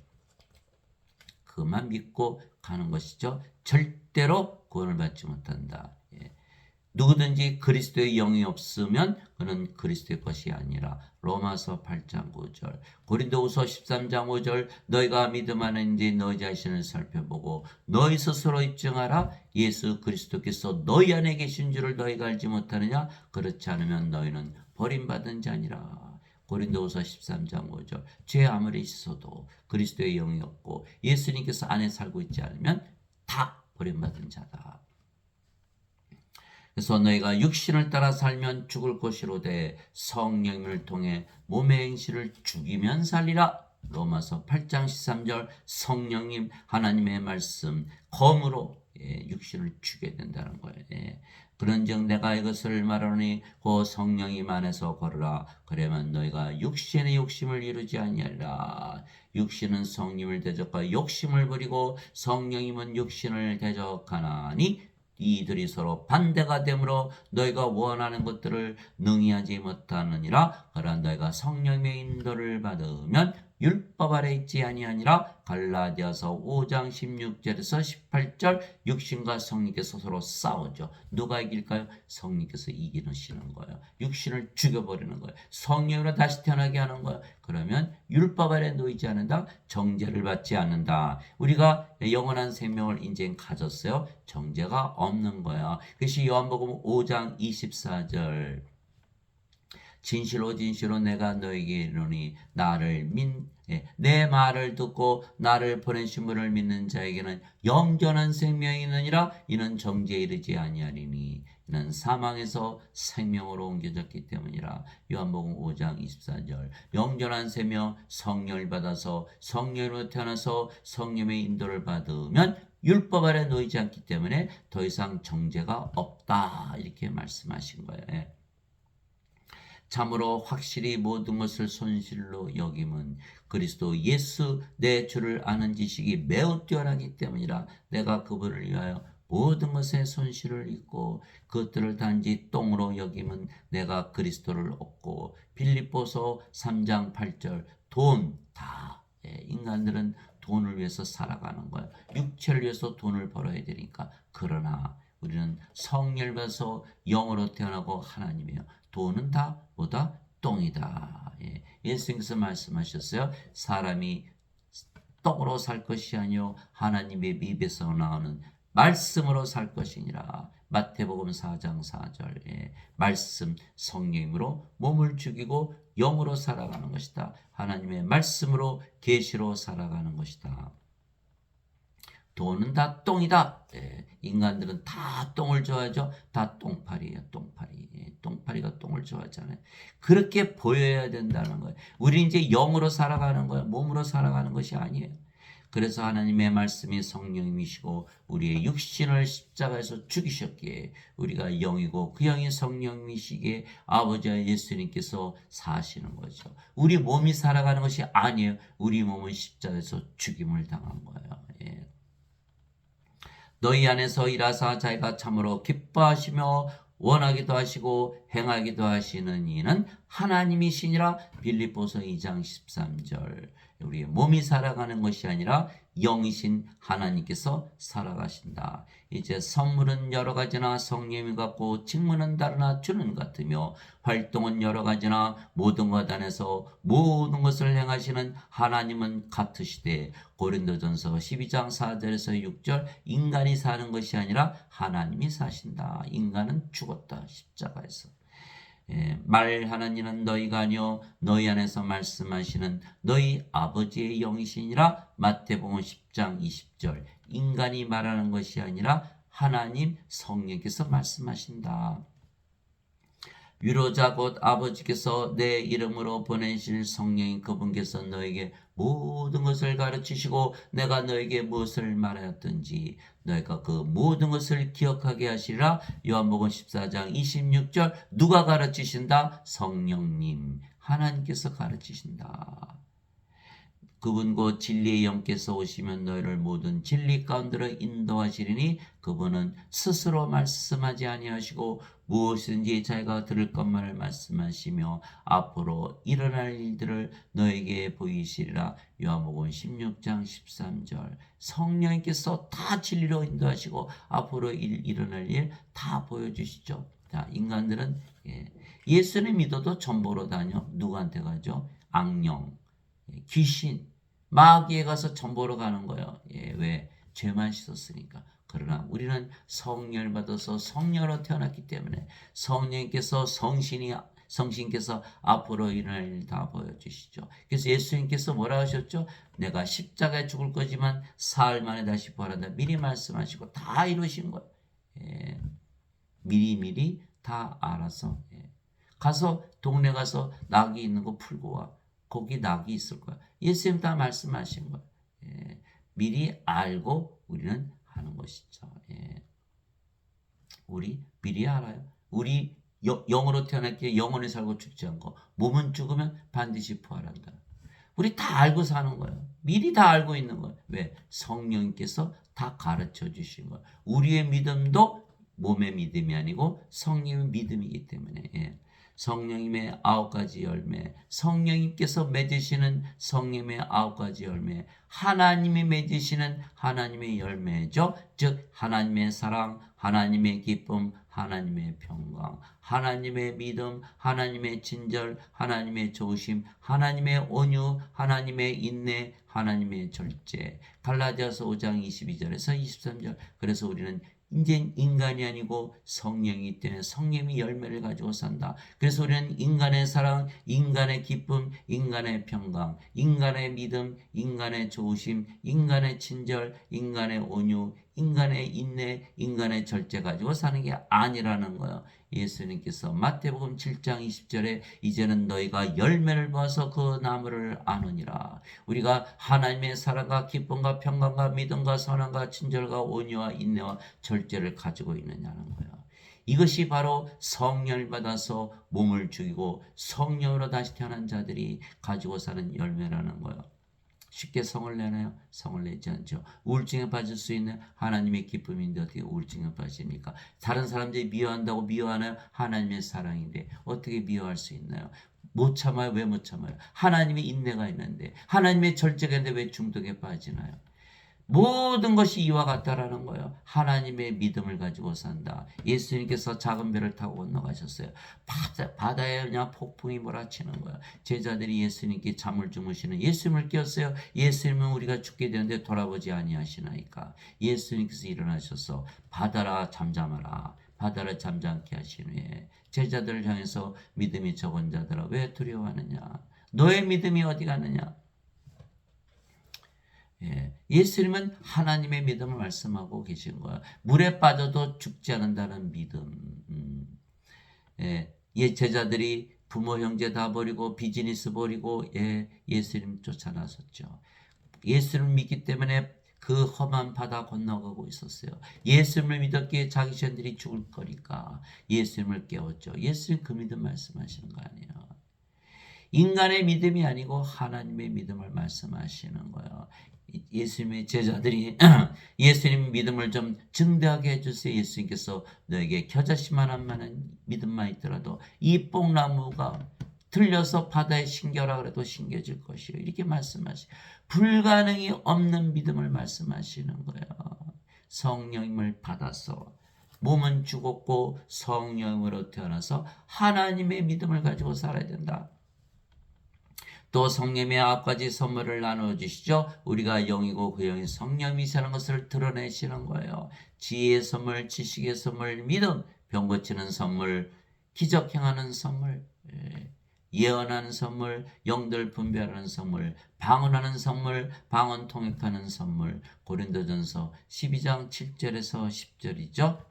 그만 믿고 가는 것이죠. 절대로 구원을 받지 못한다. 예. 누구든지 그리스도의 영이 없으면 그는 그리스도의 것이 아니라. 로마서 8장 9절, 고린도후서 13장 5절. 너희가 믿음 안에인지 너희 자신을 살펴보고 너희 스스로 입증하라. 예수 그리스도께서 너희 안에 계신 줄을 너희가 알지 못하느냐? 그렇지 않으면 너희는 버림받은 자니라. 고린도후서 13장 5절. 죄 아무리 씻어도 그리스도의 영이 없고 예수님께서 안에 살고 있지 않으면 다 버림받은 자다. 그래서 너희가 육신을 따라 살면 죽을 것이로되 성령을 통해 몸의 행실을 죽이면 살리라. 로마서 8장 13절. 성령님 하나님의 말씀 검으로 육신을 죽여야 된다는 거예요. 그런즉 내가 이것을 말하노니 그 성령님 안에서 걸으라. 그러면 너희가 육신의 욕심을 이루지 아니하리라. 육신은 성령을 대적하여 욕심을 부리고 성령님은 육신을 대적하나니 이들이 서로 반대가 되므로 너희가 원하는 것들을 능히 하지 못하느니라. 그러나 너희가 성령의 인도를 받으면 율법 아래 있지 아니하니라. 갈라디아서 5장 16절에서 18절. 육신과 성령께서 서로 싸우죠. 누가 이길까요? 성령께서 이기시는 거예요. 육신을 죽여버리는 거예요. 성령으로 다시 태어나게 하는 거예요. 그러면 율법 아래 놓이지 않는다. 정죄를 받지 않는다. 우리가 영원한 생명을 이제 가졌어요. 정죄가 없는 거야. 그것이 요한복음 5장 24절. 진실로 진실로 내가 너에게 이르노니 내 말을 듣고 나를 보내신 분을 믿는 자에게는 영전한 생명이 있느니라. 이는 정죄에 이르지 아니하리니 이는 사망에서 생명으로 옮겨졌기 때문이라. 요한복음 5장 24절. 영전한 생명, 성령을 받아서 성령으로 태어나서 성령의 인도를 받으면 율법 아래 놓이지 않기 때문에 더 이상 정죄가 없다. 이렇게 말씀하신 거예요. 참으로 확실히 모든 것을 손실로 여김은 그리스도 예수 내 주를 아는 지식이 매우 뛰어나기 때문이라. 내가 그분을 위하여 모든 것에 손실을 입고 그것들을 단지 똥으로 여김은 내가 그리스도를 얻고. 빌립보서 3장 8절. 돈 다. 인간들은 돈을 위해서 살아가는 거예요. 육체를 위해서 돈을 벌어야 되니까. 그러나 우리는 성령을 받아서 영으로 태어나고 하나님이에요. 돈은 다 뭐다? 똥이다. 예. 예수님께서 말씀하셨어요. 사람이 떡으로 살 것이 아니요 하나님의 입에서 나오는 말씀으로 살 것이니라. 마태복음 4장 4절. 예. 말씀 성령으로 몸을 죽이고 영으로 살아가는 것이다. 하나님의 말씀으로 계시로 살아가는 것이다. 돈은 다 똥이다. 예, 인간들은 다 똥을 좋아하죠. 다 똥파리예요. 똥파리. 예, 똥파리가 똥을 좋아하잖아요. 그렇게 보여야 된다는 거예요. 우리 이제 영으로 살아가는 거예요. 몸으로 살아가는 것이 아니에요. 그래서 하나님의 말씀이 성령이시고 우리의 육신을 십자가에서 죽이셨기에 우리가 영이고 그 영이 성령이시기에 아버지와 예수님께서 사시는 거죠. 우리 몸이 살아가는 것이 아니에요. 우리 몸은 십자가에서 죽임을 당한 거예요. 예. 너희 안에서 일하사 자기가 참으로 기뻐하시며 원하기도 하시고 행하기도 하시는 이는 하나님이시니라. 빌립보서 2장 13절. 우리 몸이 살아가는 것이 아니라 영이신 하나님께서 살아가신다. 이제 선물은 여러 가지나 성령이 같고 직무는 다르나 주는 같으며 활동은 여러 가지나 모든 것 안에서 모든 것을 행하시는 하나님은 같으시되 고린도전서 12장 4절에서 6절 인간이 사는 것이 아니라 하나님이 사신다. 인간은 죽었다. 십자가에서. 예, 말하는 이는 너희가 아니요 너희 안에서 말씀하시는 너희 아버지의 영이시니라. 마태복음 10장 20절. 인간이 말하는 것이 아니라 하나님 성령께서 말씀하신다. 위로자 곧 아버지께서 내 이름으로 보내실 성령인 그분께서 너에게 모든 것을 가르치시고 내가 너에게 무엇을 말하였든지 너희가 그 모든 것을 기억하게 하시리라. 요한복음 14장 26절. 누가 가르치신다? 성령님 하나님께서 가르치신다. 그분 곧 진리의 영께서 오시면 너희를 모든 진리 가운데로 인도하시리니 그분은 스스로 말씀하지 아니하시고 무엇이든지 자기가 들을 것만을 말씀하시며 앞으로 일어날 일들을 너에게 보이시리라. 요한복음 16장 13절. 성령님께서 다 진리로 인도하시고 앞으로 일어날 일 다 보여주시죠. 자, 인간들은 예수를 믿어도 전보로 다녀. 누구한테 가죠? 악령, 귀신, 마귀에 가서 전보러 가는 거예요. 예, 왜? 죄만 씻었으니까. 그러나 우리는 성령을 받아서 성령으로 태어났기 때문에 성령께서 성신께서 앞으로 일어날 일 다 보여주시죠. 그래서 예수님께서 뭐라 하셨죠? 내가 십자가에 죽을 거지만 사흘 만에 다시 부활한다. 미리 말씀하시고 다 이루신 거예요. 예, 미리 다 알아서. 예. 가서 동네 가서 낙이 있는 거 풀고 와. 거기 낙이 있을 거야. 예수님 다 말씀하신 거야. 예, 미리 알고 우리는 하는 것이죠. 예. 우리 미리 알아요. 우리 영으로 태어났기에 영원히 살고 죽지 않고 몸은 죽으면 반드시 부활한다. 우리 다 알고 사는 거예요. 미리 다 알고 있는 거예요. 왜? 성령께서 다 가르쳐 주신 거예요. 우리의 믿음도 몸의 믿음이 아니고 성령의 믿음이기 때문에. 예. 성령님의 9가지 열매, 성령님께서 맺으시는 성령님의 9가지 열매, 하나님이 맺으시는 하나님의 열매죠. 즉 하나님의 사랑, 하나님의 기쁨, 하나님의 평강, 하나님의 믿음, 하나님의 친절, 하나님의 조심, 하나님의 온유, 하나님의 인내, 하나님의 절제. 갈라디아서 5장 22절에서 23절. 그래서 우리는 이제 인간이 아니고 성령이기 때문에 성령이 열매를 가지고 산다. 그래서 우리는 인간의 사랑, 인간의 기쁨, 인간의 평강, 인간의 믿음, 인간의 조심, 인간의 친절, 인간의 온유, 인간의 인내, 인간의 절제 가지고 사는 게 아니라는 거예요. 예수님께서 마태복음 7장 20절에 이제는 너희가 열매를 봐서 그 나무를 아느니라. 우리가 하나님의 사랑과 기쁨과 평강과 믿음과 선함과 친절과 온유와 인내와 절제를 가지고 있느냐는 거예요. 이것이 바로 성령을 받아서 몸을 죽이고 성령으로 다시 태어난 자들이 가지고 사는 열매라는 거예요. 쉽게 성을 내나요? 성을 내지 않죠. 우울증에 빠질 수 있는 하나님의 기쁨인데 어떻게 우울증에 빠집니까? 다른 사람들이 미워한다고 미워하나요? 하나님의 사랑인데 어떻게 미워할 수 있나요? 못 참아요. 왜 못 참아요? 하나님의 인내가 있는데, 하나님의 절제가 있는데 왜 중독에 빠지나요? 모든 것이 이와 같다라는 거예요. 하나님의 믿음을 가지고 산다. 예수님께서 작은 배를 타고 건너가셨어요. 바다에 그냥 폭풍이 몰아치는 거예요. 제자들이 예수님께 잠을 주무시는 예수님을 깨웠어요. 예수님은 우리가 죽게 되는데 돌아보지 아니하시나이까. 예수님께서 일어나셔서 바다라 잠잠하라. 바다를 잠잠케 하신 후에 제자들을 향해서 믿음이 적은 자들아 왜 두려워하느냐. 너의 믿음이 어디 가느냐. 예수님은 하나님의 믿음을 말씀하고 계신 거야. 물에 빠져도 죽지 않는다는 믿음. 제자들이 부모 형제 다 버리고 비즈니스 버리고 예수님 쫓아 나섰죠. 예수님을 믿기 때문에 그 험한 바다 건너가고 있었어요. 예수님을 믿었기에 자기 자신들이 죽을 거니까 예수님을 깨웠죠. 예수님 그 믿음 말씀하시는 거 아니에요. 인간의 믿음이 아니고 하나님의 믿음을 말씀하시는 거예요. 예수님의 제자들이 예수님 믿음을 좀 증대하게 해주세요. 예수님께서 너에게 겨자씨만한 믿음만 있더라도 이 뽕나무가 들려서 바다에 신겨라 그래도 신겨질 것이요. 이렇게 말씀하시. 불가능이 없는 믿음을 말씀하시는 거예요. 성령님을 받아서 몸은 죽었고 성령으로 태어나서 하나님의 믿음을 가지고 살아야 된다. 또 성령의 9가지 선물을 나눠주시죠. 우리가 영이고 그 영이 성령이시라는 것을 드러내시는 거예요. 지혜의 선물, 지식의 선물, 믿음, 병 고치는 선물, 기적 행하는 선물, 예언하는 선물, 영들 분별하는 선물, 방언하는 선물, 방언 통역하는 선물. 고린도전서 12장 7절에서 10절이죠.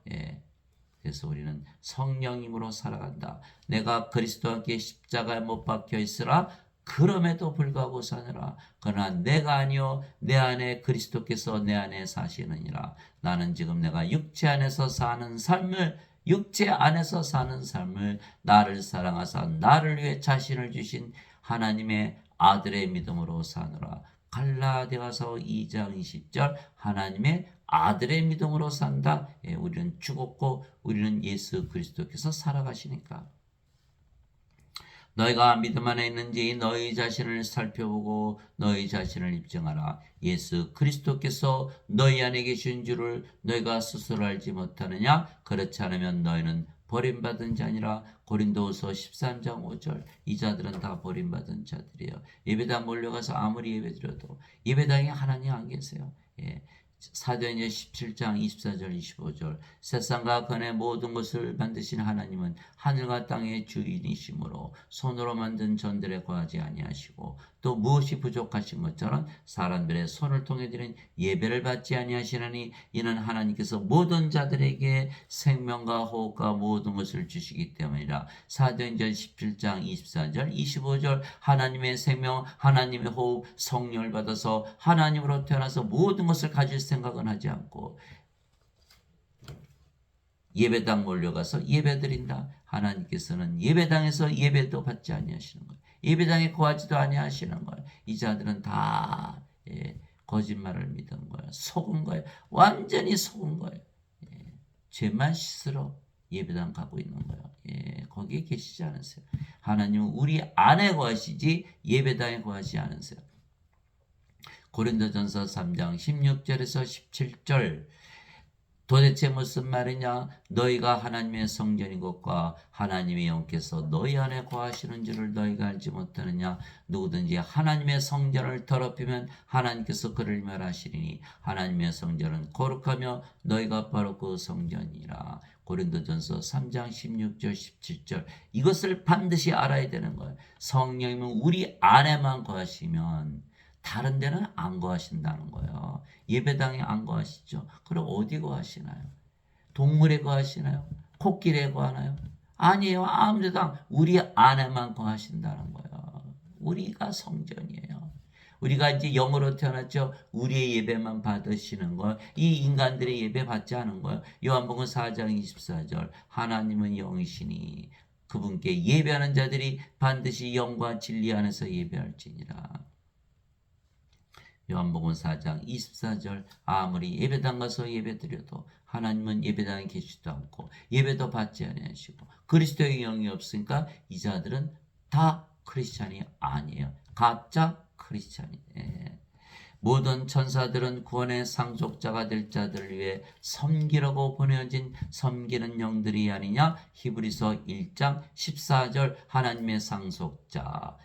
그래서 우리는 성령님으로 살아간다. 내가 그리스도와 함께 십자가에 못 박혀 있으라. 그럼에도 불구하고 사느라. 그러나 내가 아니요 내 안에 그리스도께서 내 안에 사시느니라. 나는 지금 내가 육체 안에서 사는 삶을 나를 사랑하사 나를 위해 자신을 주신 하나님의 아들의 믿음으로 사느라. 갈라디아서 2장 20절 하나님의 아들의 믿음으로 산다. 우리는 죽었고 우리는 예수 그리스도께서 살아가시니까. 너희가 믿음 안에 있는지 너희 자신을 살펴보고 너희 자신을 입증하라. 예수 그리스도께서 너희 안에 계신 줄을 너희가 스스로 알지 못하느냐? 그렇지 않으면 너희는 버림받은 자니라. 고린도후서 13장 5절. 이 자들은 다 버림받은 자들이에요. 예배당 몰려가서 아무리 예배드려도 예배당에 하나님 안 계세요. 사도행전 17장 24절 25절. 세상과 건의 모든 것을 만드신 하나님은 하늘과 땅의 주인이시므로 손으로 만든 전들에 거하지 아니하시고 또 무엇이 부족하신 것처럼 사람들의 손을 통해 드린 예배를 받지 아니하시나니 이는 하나님께서 모든 자들에게 생명과 호흡과 모든 것을 주시기 때문이라. 사도행전 17장 24절 25절. 하나님의 생명 하나님의 호흡 성령을 받아서 하나님으로 태어나서 모든 것을 가질 생각은 하지 않고 예배당 몰려가서 예배드린다. 하나님께서는 예배당에서 예배도 받지 아니하시는 거예요. 예배당에 거하지도 아니하시는 거예요. 이 자들은 다 거짓말을 믿은 거예요. 속은 거예요. 완전히 속은 거예요. 죄만 씻으러 예배당 가고 있는 거예요. 거기에 계시지 않으세요. 하나님은 우리 안에 거하시지 예배당에 거하지 않으세요. 고린도전서 3장 16절에서 17절. 도대체 무슨 말이냐? 너희가 하나님의 성전인 것과 하나님의 영께서 너희 안에 거하시는 줄을 너희가 알지 못하느냐? 누구든지 하나님의 성전을 더럽히면 하나님께서 그를 멸하시리니 하나님의 성전은 거룩하며 너희가 바로 그 성전이라. 고린도전서 3장 16절 17절. 이것을 반드시 알아야 되는 거예요. 성령님은 우리 안에만 거하시면 다른 데는 안 거하신다는 거예요. 예배당에 안 거하시죠. 그럼 어디 거하시나요? 동물에 거하시나요? 코끼리에 거하나요? 아니에요. 아무 데도 우리 안에만 거하신다는 거예요. 우리가 성전이에요. 우리가 이제 영으로 태어났죠. 우리의 예배만 받으시는 거예요. 이 인간들의 예배 받지 않은 거예요. 요한복음 4장 24절. 하나님은 영이시니 그분께 예배하는 자들이 반드시 영과 진리 안에서 예배할지니라. 요한복음 4장 24절. 아무리 예배당 가서 예배드려도 하나님은 예배당에 계시지도 않고 예배도 받지 아니하시고 그리스도의 영이 없으니까 이 자들은 다 크리스찬이 아니에요. 가짜 크리스찬이에요. 모든 천사들은 구원의 상속자가 될 자들을 위해 섬기라고 보내어진 섬기는 영들이 아니냐. 히브리서 1장 14절 하나님의 상속자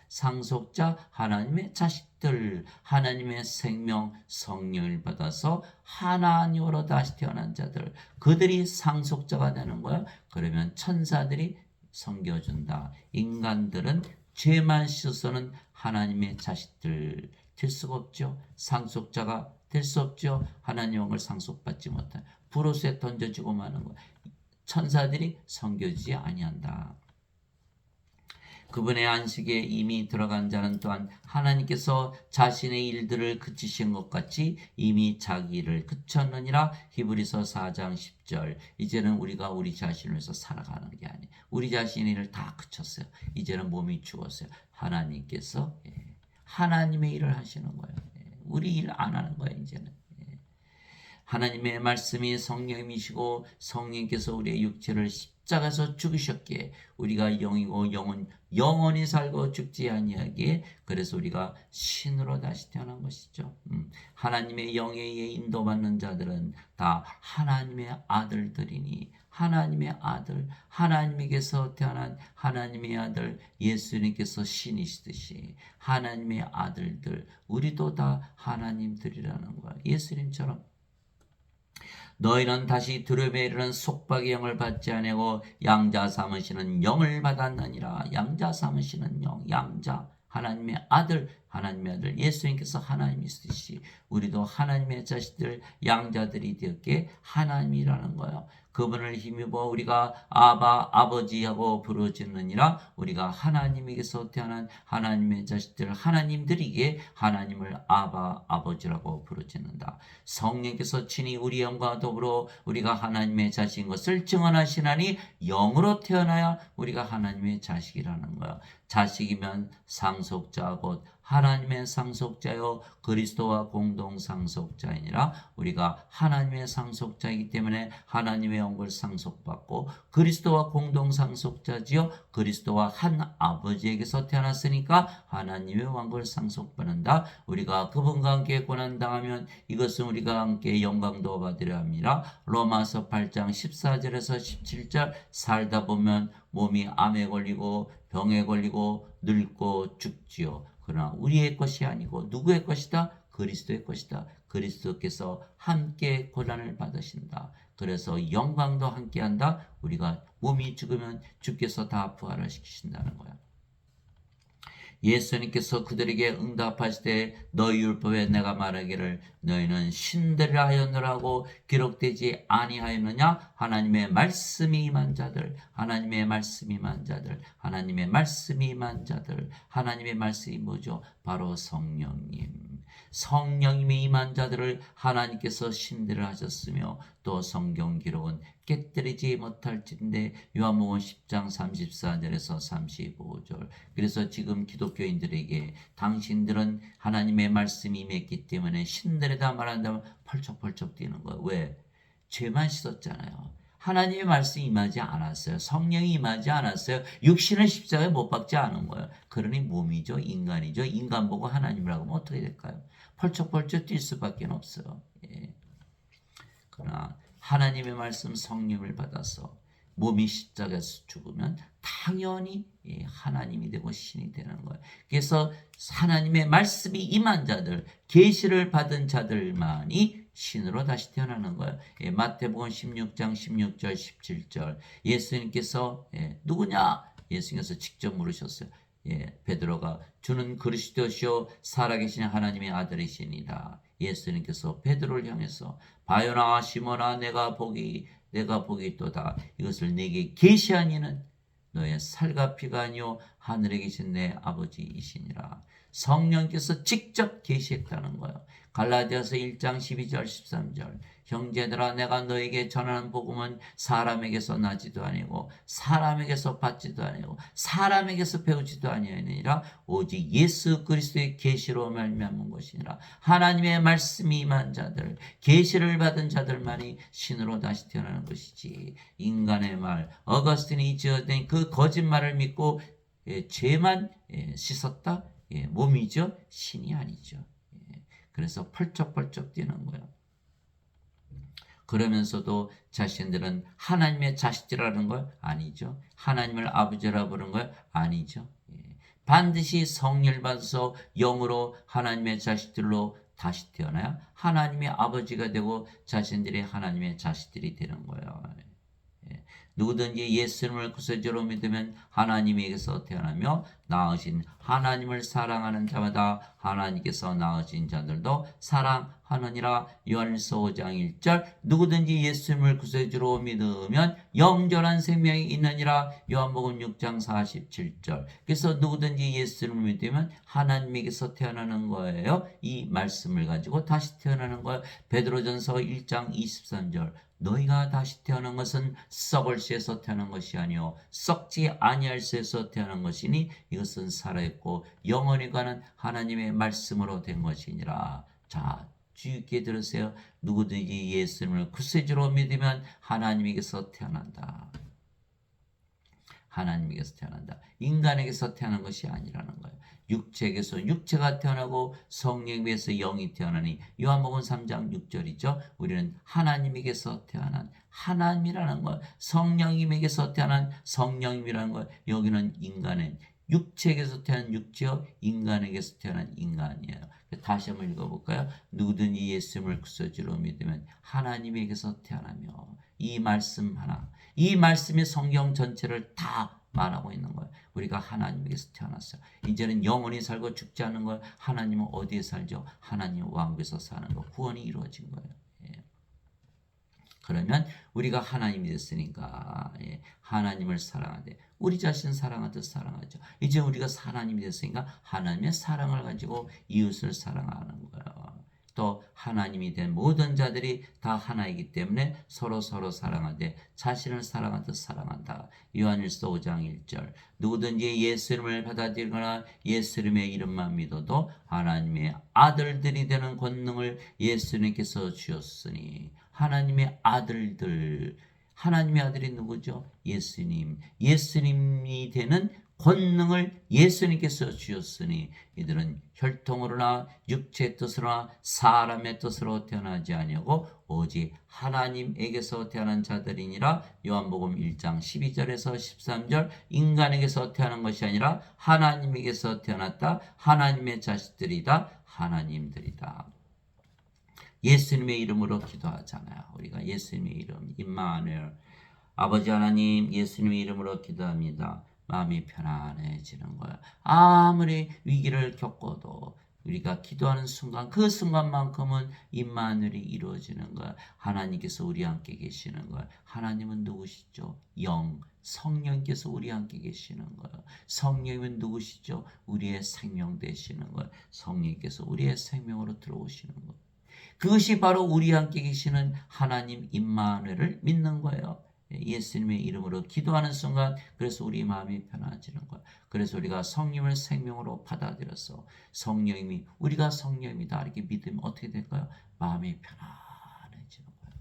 하나님의 자식들, 하나님의 생명 성령을 받아서 하나님으로 다시 태어난 자들, 그들이 상속자가 되는 거야. 그러면 천사들이 섬겨준다. 인간들은 죄만 씻어서는 하나님의 자식들 될 수가 없죠. 상속자가 될 수 없죠. 하나님의 영을 상속받지 못한 불옷에 던져지고 마는 것. 천사들이 섬겨주지 아니한다. 그분의 안식에 이미 들어간 자는 또한 하나님께서 자신의 일들을 그치신 것 같이 이미 자기 일을 그쳤느니라. 히브리서 4장 10절. 이제는 우리가 우리 자신을 위해서 살아가는 게 아니에요. 우리 자신의 일을 다 그쳤어요. 이제는 몸이 죽었어요. 하나님께서 하나님의 일을 하시는 거예요. 우리 일 안 하는 거예요. 이제는. 하나님의 말씀이 성령이시고 성령께서 우리의 육체를 십자가에서 죽으셨기에 우리가 영이고 영원히 살고 죽지 아니하기에, 그래서 우리가 신으로 다시 태어난 것이죠. 하나님의 영에 의해 인도받는 자들은 다 하나님의 아들들이니, 하나님의 아들, 하나님에게서 태어난 하나님의 아들 예수님께서 신이시듯이 하나님의 아들들, 우리도 다 하나님들이라는 거야. 예수님처럼. 너희는 다시 두려움에 이르는 속박의 영을 받지 아니하고 양자 삼으시는 영을 받았느니라. 양자 삼으시는 영, 양자, 하나님의 아들 예수님께서 하나님이시듯이 우리도 하나님의 자식들, 양자들이 되었기에 하나님이라는 거예요. 그분을 힘입어 우리가 아바, 아버지하고 부르짖느니라. 우리가 하나님에게서 태어난 하나님의 자식들, 하나님들이기에 하나님을 아바, 아버지라고 부르짖는다. 성령께서 친히 우리 영과 더불어 우리가 하나님의 자식인 것을 증언하시나니, 영으로 태어나야 우리가 하나님의 자식이라는 거야. 자식이면 상속자 곧 하나님의 상속자요 그리스도와 공동 상속자이니라. 우리가 하나님의 상속자이기 때문에 하나님의 영을 상속받고 그리스도와 공동 상속자지요 그리스도와 한 아버지에게서 태어났으니까 하나님의 왕국을 상속받는다. 우리가 그분과 함께 고난당하면 이것은 우리가 함께 영광도 받으려 합니다. 로마서 8장 14절에서 17절. 살다 보면 몸이 암에 걸리고 병에 걸리고 늙고 죽지요. 그러나 우리의 것이 아니고 누구의 것이다? 그리스도의 것이다. 그리스도께서 함께 고난을 받으신다. 그래서 영광도 함께한다. 우리가 몸이 죽으면 주께서 다 부활을 시키신다는 거야. 예수님께서 그들에게 응답하시되 너희 율법에 내가 말하기를 너희는 신들이라 하였느라고 기록되지 아니하였느냐. 하나님의 말씀이 임한 자들, 하나님의 말씀이 임한 자들, 하나님의 말씀이 임한 자들. 하나님의 말씀이 뭐죠? 바로 성령님. 성령님이 임한 자들을 하나님께서 신들을 하셨으며, 또 성경 기록은 깨뜨리지 못할진대. 요한복음 10장 34절에서 35절. 그래서 지금 기독교인들에게 당신들은 하나님의 말씀이 임했기 때문에 신들이다 말한다면 펄쩍펄쩍 뛰는 거예요. 왜? 죄만 씻었잖아요. 하나님의 말씀이 임하지 않았어요. 성령이 임하지 않았어요. 육신을 십자가에 못 박지 않은 거예요. 그러니 몸이죠. 인간이죠. 인간 보고 하나님이라고 하면 어떻게 될까요? 펄쩍펄쩍 뛸 수밖에 없어요. 예. 그러나 하나님의 말씀 성령을 받아서 몸이 십자가에서 죽으면 당연히 하나님이 되고 신이 되는 거예요. 그래서 하나님의 말씀이 임한 자들, 계시를 받은 자들만이 신으로 다시 태어나는 거예요. 마태복음 16장 16절 17절. 예수님께서 누구냐? 예수님께서 직접 물으셨어요. 베드로가 주는 그리스도시요 살아계신 하나님의 아들이시니라. 예수님께서 베드로를 향해서 바요나 시몬아 내가 복이 있도다. 이것을 내게 계시한 이는 너의 살과 피가 아니요 하늘에 계신 내 아버지이시니라. 성령께서 직접 계시했다는 거예요. 갈라디아서 1장 12절 13절. 형제들아 내가 너에게 전하는 복음은 사람에게서 나지도 아니고 사람에게서 받지도 아니고 사람에게서 배우지도 아니하니라. 오직 예수 그리스도의 계시로 말미암은 것이니라. 하나님의 말씀이 임한 자들, 계시를 받은 자들만이 신으로 다시 태어나는 것이지, 인간의 말, 어거스틴이 지어낸 그 거짓말을 믿고 죄만 씻었다? 몸이죠. 신이 아니죠. 그래서 펄쩍펄쩍 뛰는 거예요. 그러면서도 자신들은 하나님의 자식들이라는 걸 아니죠. 하나님을 아버지라 부르는 걸 아니죠. 반드시 성령을 받아서 영으로 하나님의 자식들로 다시 태어나야 하나님의 아버지가 되고 자신들이 하나님의 자식들이 되는 거예요. 누구든지 예수님을 구세주로 믿으면 하나님에게서 태어나며 낳으신 하나님을 사랑하는 자마다 하나님께서 낳으신 자들도 사랑하느니라. 요한일서 5장 1절. 누구든지 예수님을 구세주로 믿으면 영존한 생명이 있느니라. 요한복음 6장 47절. 그래서 누구든지 예수님을 믿으면 하나님에게서 태어나는 거예요. 이 말씀을 가지고 다시 태어나는 거예요. 베드로전서 1장 23절. 너희가 다시 태어난 것은 썩을 씨에서 태어난 것이 아니요 썩지 아니할 씨에서 태어난 것이니 이것은 살아있고 영원히 가는 하나님의 말씀으로 된 것이니라. 자, 주의 깊게 들으세요. 누구든지 예수님을 구세주로 믿으면 하나님에게서 태어난다. 하나님에게서 태어난다. 인간에게서 태어난 것이 아니라는 거예요. 육체에게서 육체가 태어나고 성령에게서 영이 태어나니 요한복음 3장 6절이죠. 우리는 하나님에게서 태어난 하나님이라는 것, 성령님에게서 태어난 성령님이라는 것. 여기는 인간은 육체에게서 태어난 육체요, 인간에게서 태어난 인간이에요. 다시 한번 읽어볼까요? 누구든지 예수님을 구세주로 믿으면 하나님에게서 태어나며. 이 말씀 하나, 이 말씀이 성경 전체를 다 말하고 있는 거예요. 우리가 하나님에게서 태어났어요. 이제는 영원히 살고 죽지 않는 거예요. 하나님은 어디에 살죠? 하나님 왕국에서 사는 거. 구원이 이루어진 거예요. 그러면 우리가 하나님이 됐으니까 하나님을 사랑하되 우리 자신 사랑하듯 사랑하죠. 이제 우리가 하나님이 됐으니까 하나님의 사랑을 가지고 이웃을 사랑하는 거예요. 또 하나님이 된 모든 자들이 다 하나이기 때문에 서로 사랑하되 자신을 사랑하듯 사랑한다. 요한일서 5장 1절. 누구든지 예수님을 받아들이거나 예수님의 이름만 믿어도 하나님의 아들들이 되는 권능을 예수님께서 주었으니. 하나님의 아들들, 하나님의 아들이 누구죠? 예수님. 예수님이 되는 권능을 예수님께서 주셨으니 이들은 혈통으로나 육체의 뜻으로나 사람의 뜻으로 태어나지 아니하고 오직 하나님에게서 태어난 자들이니라. 요한복음 1장 12절에서 13절. 인간에게서 태어난 것이 아니라 하나님에게서 태어났다. 하나님의 자식들이다. 하나님들이다. 예수님의 이름으로 기도하잖아요. 우리가 예수님의 이름 임마누엘, 아버지 하나님 예수님의 이름으로 기도합니다. 마음이 편안해지는 거야. 아무리 위기를 겪어도 우리가 기도하는 순간, 그 순간만큼은 임마누엘이 이루어지는 거야. 하나님께서 우리 함께 계시는 거야. 하나님은 누구시죠? 영, 성령께서 우리 함께 계시는 거예요. 성령은 누구시죠? 우리의 생명 되시는 거예요. 성령께서 우리의 생명으로 들어오시는 거예요. 그것이 바로 우리 함께 계시는 하나님 임마누엘을 믿는 거예요. 예수님의 이름으로 기도하는 순간 그래서 우리 마음이 편안해지는 거예요. 그래서 우리가 성령을 생명으로 받아들여서 성령님이 우리가 성령이다 이렇게 믿으면 어떻게 될까요? 마음이 편안해지는 거예요.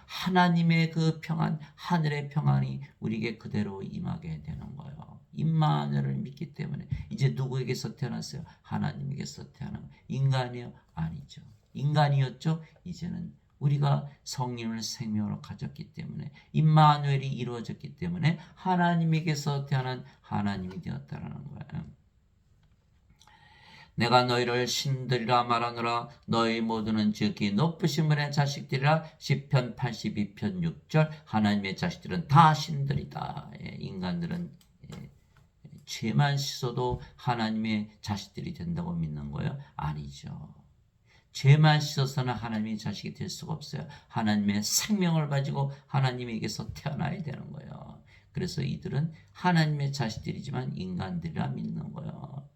하나님의 그 평안, 하늘의 평안이 우리에게 그대로 임하게 되는 거예요. 임마누엘을 믿기 때문에. 이제 누구에게서 태어났어요? 하나님에게서 태어난 거예요. 인간이요? 아니죠. 인간이었죠. 이제는 우리가 성령을 생명으로 가졌기 때문에 임마누엘이 이루어졌기 때문에 하나님에게서 태어난 하나님이 되었다는 거예요. 내가 너희를 신들이라 말하노라. 너희 모두는 지극히 높으신 분의 자식들이라. 시편 82편 6절. 하나님의 자식들은 다 신들이다. 인간들은 죄만 씻어도 하나님의 자식들이 된다고 믿는 거예요? 아니죠. 죄만 씻어서는 하나님의 자식이 될 수가 없어요. 하나님의 생명을 가지고 하나님에게서 태어나야 되는 거예요. 그래서 이들은 하나님의 자식들이지만 인간들이라 믿는 거예요.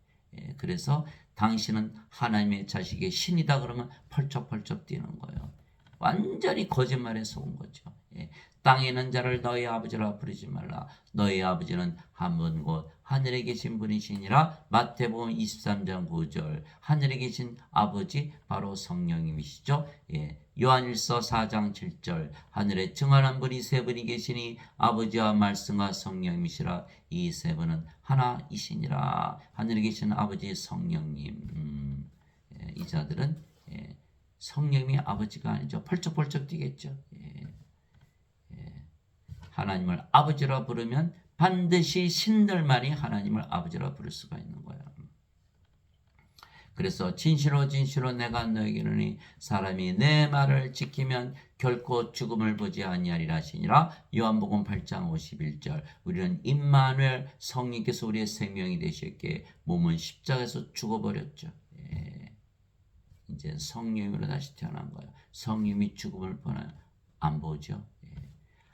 그래서 당신은 하나님의 자식의 신이다 그러면 펄쩍펄쩍 뛰는 거예요. 완전히 거짓말에 속은 거죠. 땅에 있는 자를 너희 아버지라 부르지 말라. 너희 아버지는 한 분 곧 하늘에 계신 분이시니라. 마태복음 23장 9절. 하늘에 계신 아버지 바로 성령님이시죠. 요한일서 4장 7절. 하늘에 증언한 분이 세 분이 계시니 아버지와 말씀과 성령님이시라. 이 세 분은 하나이시니라. 하늘에 계신 아버지 성령님. 이 자들은 성령이 아버지가 아니죠. 펄쩍펄쩍 뛰겠죠. 하나님을 아버지라 부르면 반드시 신들만이 하나님을 아버지라 부를 수가 있는 거예요. 그래서 진실로 진실로 내가 너에게 이르노니 사람이 내 말을 지키면 결코 죽음을 보지 아니하리라 하시니라. 요한복음 8장 51절. 우리는 임마누엘 성령께서 우리의 생명이 되셨기에 몸은 십자가에서 죽어버렸죠. 이제 성령으로 다시 태어난 거예요. 성령이 죽음을 보나요? 안 보죠.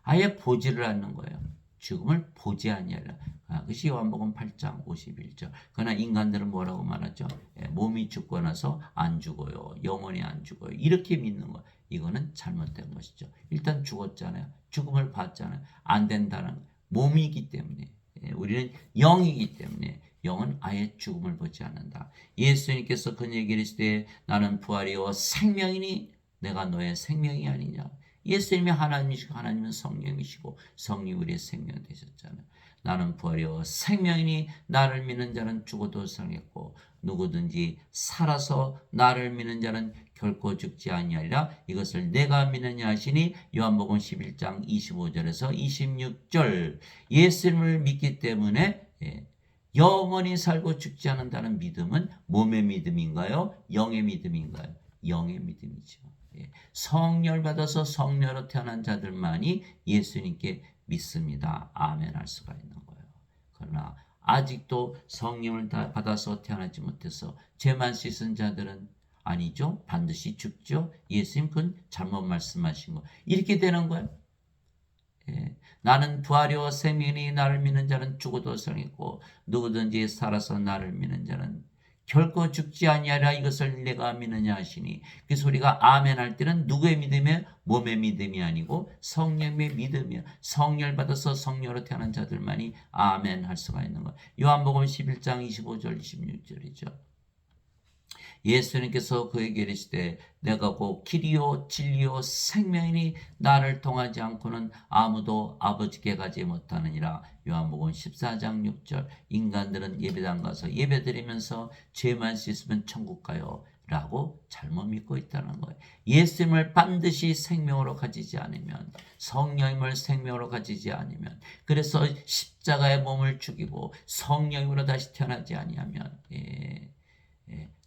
아예 보지를 않는 거예요. 죽음을 보지 아니하리라. 그것이 요한복음 8장 51절. 그러나 인간들은 뭐라고 말하죠? 몸이 죽고 나서 안 죽어요. 영원히 안 죽어요. 이렇게 믿는 거. 이거는 잘못된 것이죠. 일단 죽었잖아요. 죽음을 봤잖아요. 안 된다는 몸이기 때문에. 우리는 영이기 때문에 영은 아예 죽음을 보지 않는다. 예수님께서 그 얘기를 했을 때 나는 부활이요 생명이니 내가 너의 생명이 아니냐. 예수님이 하나님이시고 하나님은 성령이시고 성령이 우리의 생명 되셨잖아요. 나는 부활이요 생명이니 나를 믿는 자는 죽어도 살겠고 누구든지 살아서 나를 믿는 자는 결코 죽지 아니하리라. 이것을 내가 믿느냐 하시니 요한복음 11장 25절에서 26절. 예수님을 믿기 때문에 영원히 살고 죽지 않는다는 믿음은 몸의 믿음인가요? 영의 믿음인가요? 영의 믿음이죠. 성령을 받아서 성녀로 태어난 자들만이 예수님께 믿습니다. 아멘 할 수가 있는 거예요. 그러나 아직도 성령을 다 받아서 태어나지 못해서 죄만 씻은 자들은 아니죠. 반드시 죽죠. 예수님 그건 잘못 말씀하신 거. 이렇게 되는 거예요. 나는 부활이요 생명이니 나를 믿는 자는 죽어도 살겠고 누구든지 살아서 나를 믿는 자는 결코 죽지 아니하리라. 이것을 내가 믿느냐 하시니 그래서 우리가 아멘 할 때는 누구의 믿음이에요? 몸의 믿음이 아니고 성령의 믿음이에요. 성령을 받아서 성령으로 태어난 자들만이 아멘 할 수가 있는 거예요. 요한복음 11장 25절 26절이죠. 예수님께서 그에게 이르시되 내가 곧 길이요 진리요 생명이니 나를 통하지 않고는 아무도 아버지께 가지 못하느니라. 요한복음 14장 6절. 인간들은 예배당 가서 예배드리면서 죄만 씻으면 천국 가요 라고 잘못 믿고 있다는 거예요. 예수님을 반드시 생명으로 가지지 않으면 성령님을 생명으로 가지지 않으면 그래서 십자가의 몸을 죽이고 성령으로 다시 태어나지 아니하면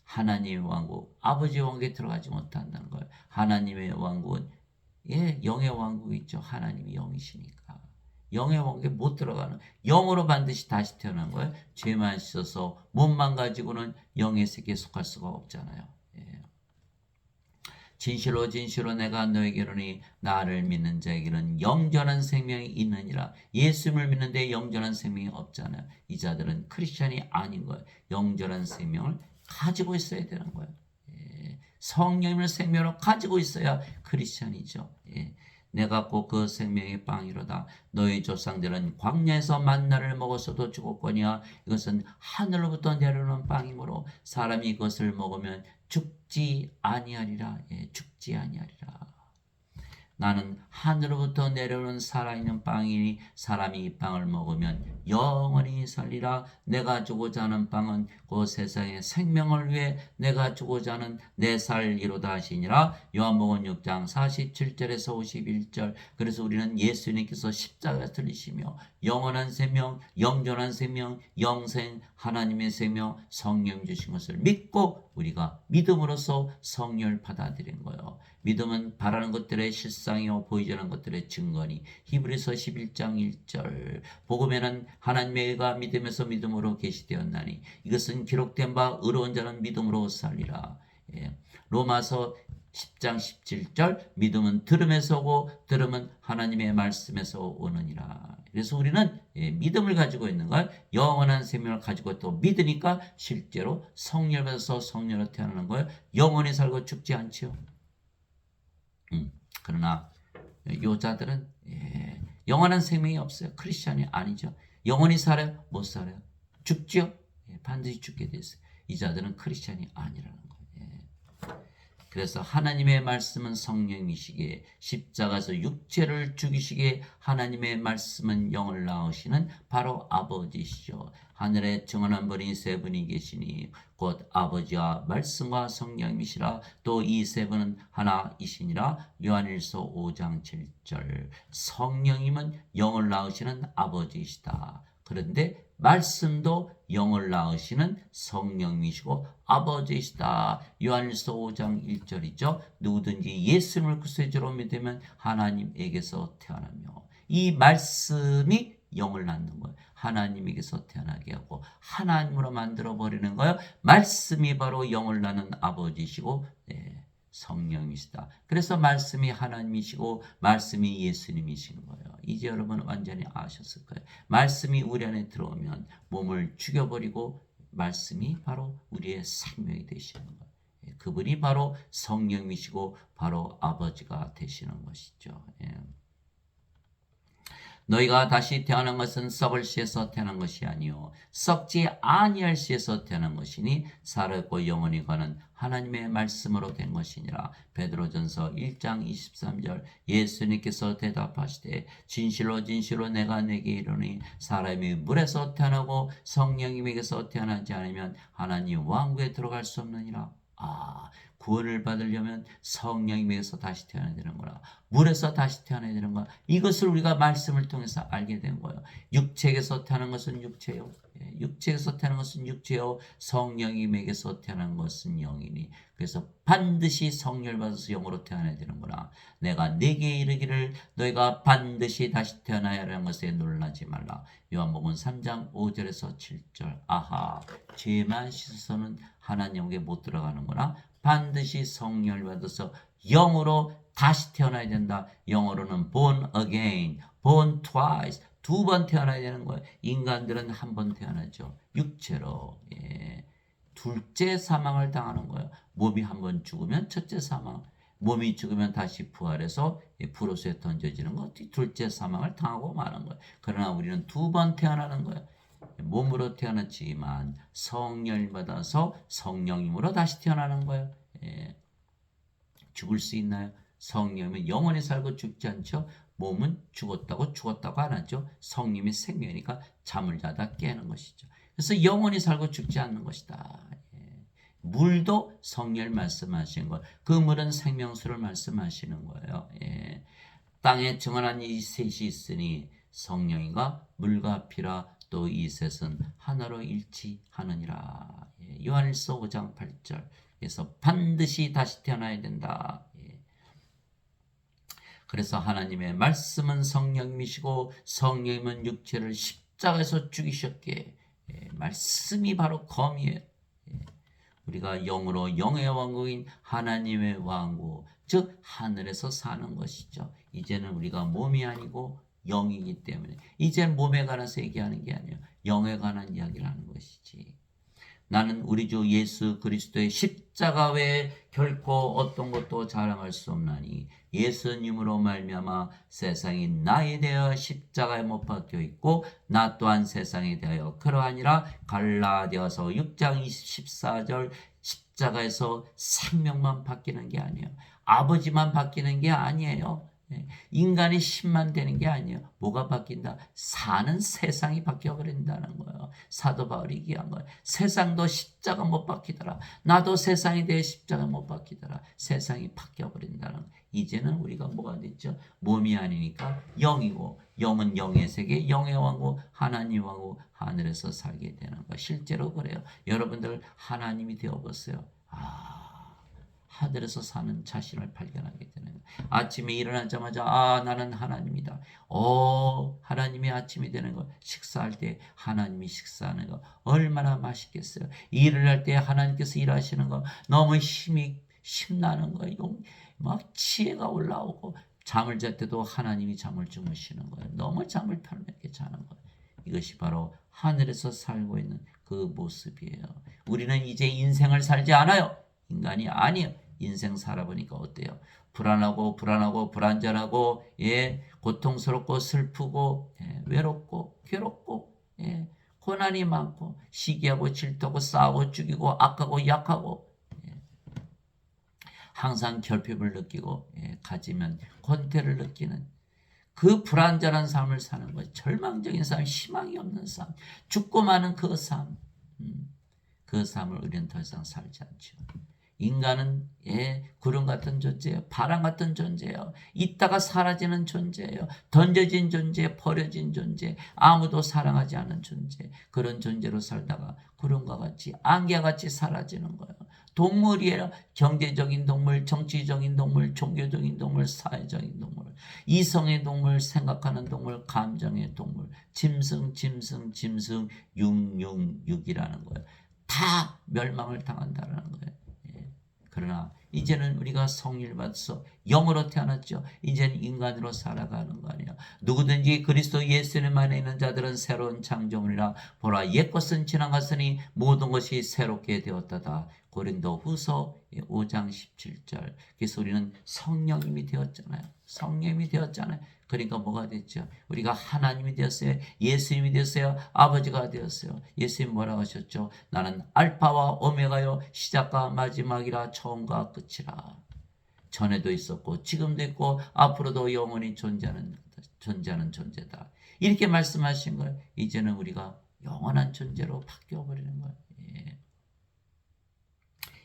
하나님의 왕국, 아버지의 왕국에 들어가지 못한다는 거예요. 하나님의 왕국은 영의 왕국이 있죠. 하나님이 영이시니까. 영의 왕국에 못 들어가는 영으로 반드시 다시 태어난 거예요. 죄만 씻어서 몸만 가지고는 영의 세계에 속할 수가 없잖아요. 진실로 진실로 내가 너에게 이르노니 나를 믿는 자에게는 영전한 생명이 있느니라. 예수님을 믿는데 영전한 생명이 없잖아요. 이 자들은 크리스천이 아닌 거예요. 영전한 생명을 가지고 있어야 되는 거예요. 성령을 생명으로 가지고 있어야 크리스천이죠. 내가 곧 그 생명의 빵이로다. 너희 조상들은 광야에서 만나를 먹었어도 죽었거니와 이것은 하늘로부터 내려오는 빵이므로 사람이 이것을 먹으면 죽지 아니하리라. 죽지 아니하리라. 나는 하늘로부터 내려오는 살아있는 빵이니 사람이 이 빵을 먹으면 영원히 살리라. 내가 주고자 하는 빵은 그 세상의 생명을 위해 내가 주고자 하는 내 살리로다 하시니라. 요한복음 6장 47절에서 51절. 그래서 우리는 예수님께서 십자가에 들리시며 영원한 생명, 영존한 생명, 영생, 하나님의 생명, 성령 주신 것을 믿고 우리가 믿음으로써 성령을 받아들인 거예요. 믿음은 바라는 것들의 실상이요 보이지 않는 것들의 증거니. 히브리서 11장 1절. 복음에는 하나님의 의가 믿음에서 믿음으로 계시되었나니 이것은 기록된 바 의로운 자는 믿음으로 살리라. 로마서 10장 17절. 믿음은 들음에서 오고 들음은 하나님의 말씀에서 오느니라. 그래서 우리는 믿음을 가지고 있는 걸 영원한 생명을 가지고 또 믿으니까 실제로 성령을 받아서 성령으로 태어나는 거예요. 영원히 살고 죽지 않지요. 그러나 요자들은 영원한 생명이 없어요. 크리스천이 아니죠. 영원히 살아요? 못 살아요. 죽죠? 반드시 죽게 돼 있어요. 이 자들은 크리스천이 아니라는 거예요. 그래서 하나님의 말씀은 성령이시기에 십자가에서 육체를 죽이시기에 하나님의 말씀은 영을 낳으시는 바로 아버지시죠. 하늘에 정언한 분이 세 분이 계시니 곧 아버지와 말씀과 성령이시라. 또 이 세 분은 하나이시니라. 요한일서 5장 7절. 성령님은 영을 낳으시는 아버지이시다. 그런데 말씀도 영을 낳으시는 성령이시고 아버지이시다. 요한일서 5장 1절이죠. 누구든지 예수님을 구세주로 믿으면 하나님에게서 태어나며, 이 말씀이 영을 낳는 거예요. 하나님에게서 태어나게 하고 하나님으로 만들어 버리는 거예요. 말씀이 바로 영을 낳는 아버지시고 성령이시다. 그래서 말씀이 하나님이시고 말씀이 예수님이시는 거예요. 이제 여러분 완전히 아셨을 거예요. 말씀이 우리 안에 들어오면 몸을 죽여버리고 말씀이 바로 우리의 생명이 되시는 거예요. 그분이 바로 성령이시고 바로 아버지가 되시는 것이죠. 너희가 다시 태어난 것은 썩을 씨에서 태어난 것이 아니요 썩지 아니할 씨에서 태어난 것이니 살았고 영원히 가는 하나님의 말씀으로 된 것이니라. 베드로전서 1장 23절. 예수님께서 대답하시되 진실로 진실로 내가 내게 이르노니 사람이 물에서 태어나고 성령님에게서 태어나지 않으면 하나님 왕국에 들어갈 수 없느니라. 구원을 받으려면 성령님에게서 다시 태어나야 되는 거라. 물에서 다시 태어나야 되는 거야. 이것을 우리가 말씀을 통해서 알게 된 거예요. 육체에서 태어난 것은 육체요. 육체에서 태어난 것은 육체요. 성령님에게서 태어난 것은 영이니. 그래서 반드시 성령을 받아서 영으로 태어나야 되는구나. 내가 네게 이르기를 너희가 반드시 다시 태어나야 하는 것에 놀라지 말라. 요한복음 3장 5절에서 7절. 죄만 씻어서는 하나님에게 못 들어가는구나. 반드시 성령을 받아서 영으로 다시 태어나야 된다. 영어로는 born again, born twice. 2번 태어나야 되는 거예요. 인간들은 한 번 태어나죠. 육체로. 둘째 사망을 당하는 거예요. 몸이 한 번 죽으면 첫째 사망, 몸이 죽으면 다시 부활해서 불옷에 던져지는 거, 둘째 사망을 당하고 마는 거예요. 그러나 우리는 2번 태어나는 거예요. 몸으로 태어났지만 성령을 받아서 성령님으로 다시 태어나는 거예요. 죽을 수 있나요? 성령은 영원히 살고 죽지 않죠. 몸은 죽었다고 안 하죠. 성령이 생명이니까 잠을 자다 깨는 것이죠. 그래서 영원히 살고 죽지 않는 것이다. 물도 성령을 말씀하시는 거예요. 그 물은 생명수를 말씀하시는 거예요. 땅에 정한한 이 셋이 있으니 성령과 물과 피라. 또 이 셋은 하나로 일치하느니라. 요한일서 5장 8절. 그래서 반드시 다시 태어나야 된다. 그래서 하나님의 말씀은 성령이시고 성령님은 육체를 십자가에서 죽이셨기에 말씀이 바로 검이에요. 우리가 영으로 영의 왕국인 하나님의 왕국, 즉 하늘에서 사는 것이죠. 이제는 우리가 몸이 아니고 영이기 때문에 이제는 몸에 관해서 얘기하는 게 아니에요. 영에 관한 이야기를 하는 것이지. 나는 우리 주 예수 그리스도의 십자가 외에 결코 어떤 것도 자랑할 수 없나니 예수님으로 말미암아 세상이 나에 대하여 십자가에 못 박혀 있고 나 또한 세상에 대하여 그러하니라. 갈라디아서 6장 24절. 십자가에서 생명만 바뀌는 게 아니에요. 아버지만 바뀌는 게 아니에요. 인간이 힘만 되는 게 아니에요. 뭐가 바뀐다? 사는 세상이 바뀌어버린다는 거예요. 사도 바울이 얘기한 거예요. 세상도 십자가 못 박히더라. 나도 세상에 대해 십자가 못 박히더라. 세상이 바뀌어버린다는 거예요. 이제는 우리가 뭐가 됐죠? 몸이 아니니까 영이고, 영은 영의 세계, 영의 왕국, 하나님 왕국, 하늘에서 살게 되는 거예요. 실제로 그래요. 여러분들 하나님이 되어보세요. 하늘에서 사는 자신을 발견하게 되는 거예요. 아침에 일어나자마자 나는 하나님이다. 하나님이 아침이 되는 거. 식사할 때 하나님이 식사하는 거 얼마나 맛있겠어요. 일을 할 때 하나님께서 일하시는 거 너무 힘나는 거예요. 막 지혜가 올라오고 잠을 잘 때도 하나님이 잠을 주무시는 거예요. 너무 잠을 편하게 자는 거예요. 이것이 바로 하늘에서 살고 있는 그 모습이에요. 우리는 이제 인생을 살지 않아요. 인간이 아니에요. 인생 살아보니까 어때요? 불안하고 불안전하고 고통스럽고 슬프고 외롭고 괴롭고 고난이 많고 시기하고 질투하고 싸우고 죽이고 악하고 약하고 항상 결핍을 느끼고 가지면 권태를 느끼는 그 불안전한 삶을 사는 거예요. 절망적인 삶, 희망이 없는 삶, 죽고 마는 그 삶, 그 삶을 우리는 더 이상 살지 않죠. 인간은 구름 같은 존재예요. 바람 같은 존재예요. 있다가 사라지는 존재예요. 던져진 존재, 버려진 존재, 아무도 사랑하지 않는 존재. 그런 존재로 살다가 구름과 같이 안개와 같이 사라지는 거예요. 동물이에요. 경제적인 동물, 정치적인 동물, 종교적인 동물, 사회적인 동물, 이성의 동물, 생각하는 동물, 감정의 동물, 짐승, 666이라는 거예요. 다 멸망을 당한다는 거예요. 그러나 이제는 우리가 성리를 받아서 영으로 태어났죠. 이제는 인간으로 살아가는 거 아니에요. 누구든지 그리스도 예수님 안에 있는 자들은 새로운 창조물이라. 보라, 옛것은 지나갔으니 모든 것이 새롭게 되었다다. 고린도후서 5장 17절. 그래서 우리는 성령님이 되었잖아요. 성령님이 되었잖아요. 그러니까 뭐가 됐죠? 우리가 하나님이 되었어요. 예수님이 되었어요. 아버지가 되었어요. 예수님 뭐라고 하셨죠? 나는 알파와 오메가요, 시작과 마지막이라, 처음과 끝이라. 전에도 있었고 지금도 있고 앞으로도 영원히 존재하는 존재다. 이렇게 말씀하신 거예요. 이제는 우리가 영원한 존재로 바뀌어버리는 거예요.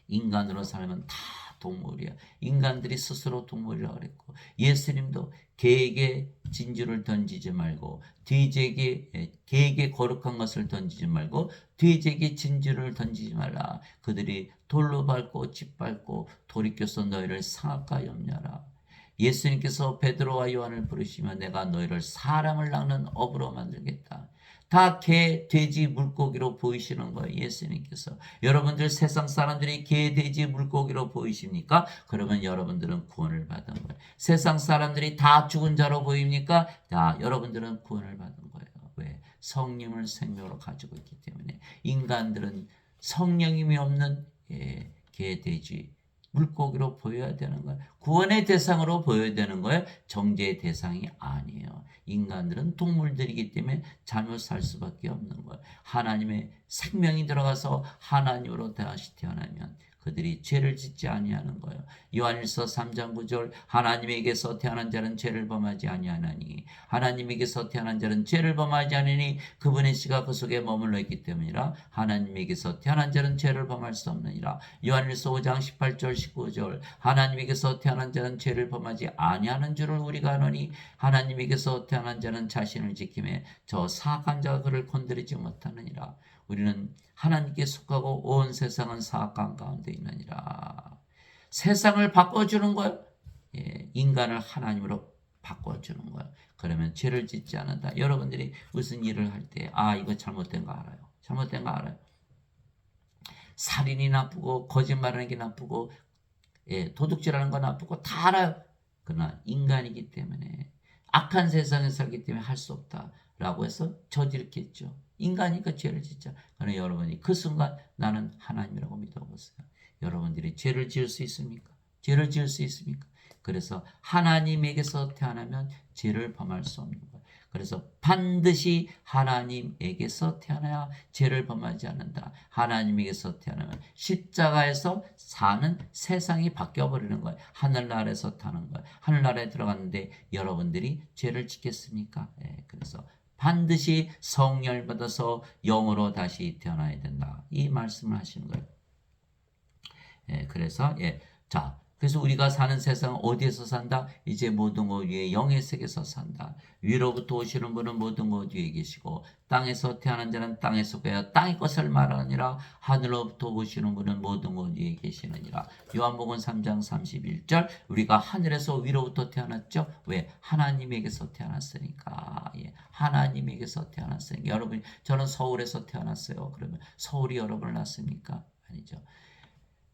인간으로 살면 다 동물이야. 인간들이 스스로 동물이라고 그랬고, 예수님도 개에게 진주를 던지지 말고, 개에게 거룩한 것을 던지지 말고 돼지에게 진주를 던지지 말라. 그들이 돌로 밟고 짓밟고 돌이켜서 너희를 상악하여 염려하라. 예수님께서 베드로와 요한을 부르시며 내가 너희를 사람을 낚는 어부로 만들겠다. 다 개, 돼지, 물고기로 보이시는 거예요. 예수님께서. 여러분들 세상 사람들이 개, 돼지, 물고기로 보이십니까? 그러면 여러분들은 구원을 받은 거예요. 세상 사람들이 다 죽은 자로 보입니까? 자, 여러분들은 구원을 받은 거예요. 왜? 성령을 생명으로 가지고 있기 때문에. 인간들은 성령님이 없는 개, 돼지, 물고기로 보여야 되는 거예요. 구원의 대상으로 보여야 되는 거예요. 정죄의 대상이 아니에요. 인간들은 동물들이기 때문에 잘못 살 수밖에 없는 거예요. 하나님의 생명이 들어가서 하나님으로 다시 태어나면 그들이 죄를 짓지 아니하는 거예요. 요한일서 3장 9절 하나님에게서 태어난 자는 죄를 범하지 아니하나니 하나님에게서 태어난 자는 죄를 범하지 않으니 그분의 씨가 그 속에 머물러 있기 때문이라. 하나님에게서 태어난 자는 죄를 범할 수 없느니라. 요한일서 5장 18절 19절 하나님에게서 태어난 자는 죄를 범하지 아니하는 줄을 우리가 아노니 하나님에게서 태어난 자는 자신을 지킴에 저 사악한 자가 그를 건드리지 못하느니라. 우리는 하나님께 속하고 온 세상은 사악한 가운데 있느니라. 세상을 바꿔주는 거예요. 인간을 하나님으로 바꿔주는 거예요. 그러면 죄를 짓지 않는다. 여러분들이 무슨 일을 할 때 이거 잘못된 거 알아요. 잘못된 거 알아요. 살인이 나쁘고 거짓말하는 게 나쁘고 도둑질하는 거 나쁘고 다 알아요. 그러나 인간이기 때문에 악한 세상에 살기 때문에 할 수 없다라고 해서 저지르겠죠. 인간이니까 죄를 짓자. 그러나 여러분이 그 순간 나는 하나님이라고 믿어보세요. 여러분들이 죄를 지을 수 있습니까? 죄를 지을 수 있습니까? 그래서 하나님에게서 태어나면 죄를 범할 수 없는 거예요. 그래서 반드시 하나님에게서 태어나야 죄를 범하지 않는다. 하나님에게서 태어나면 십자가에서 사는 세상이 바뀌어버리는 거예요. 하늘나라에서 타는 거예요. 하늘나라에 들어갔는데 여러분들이 죄를 짓겠습니까? 그래서 반드시 성령을 받아서 영으로 다시 태어나야 된다. 이 말씀을 하시는 거예요. 그래서 그래서 우리가 사는 세상은 어디에서 산다? 이제 모든 것 위에 영의 세계에서 산다. 위로부터 오시는 분은 모든 것 위에 계시고 땅에서 태어난 자는 땅에 속하여 땅의 것을 말하느니라. 하늘로부터 오시는 분은 모든 것 위에 계시느니라. 요한복음 3장 31절 우리가 하늘에서 위로부터 태어났죠. 왜? 하나님에게서 태어났으니까. 하나님에게서 태어났으니까. 여러분 저는 서울에서 태어났어요. 그러면 서울이 여러분을 낳습니까? 아니죠.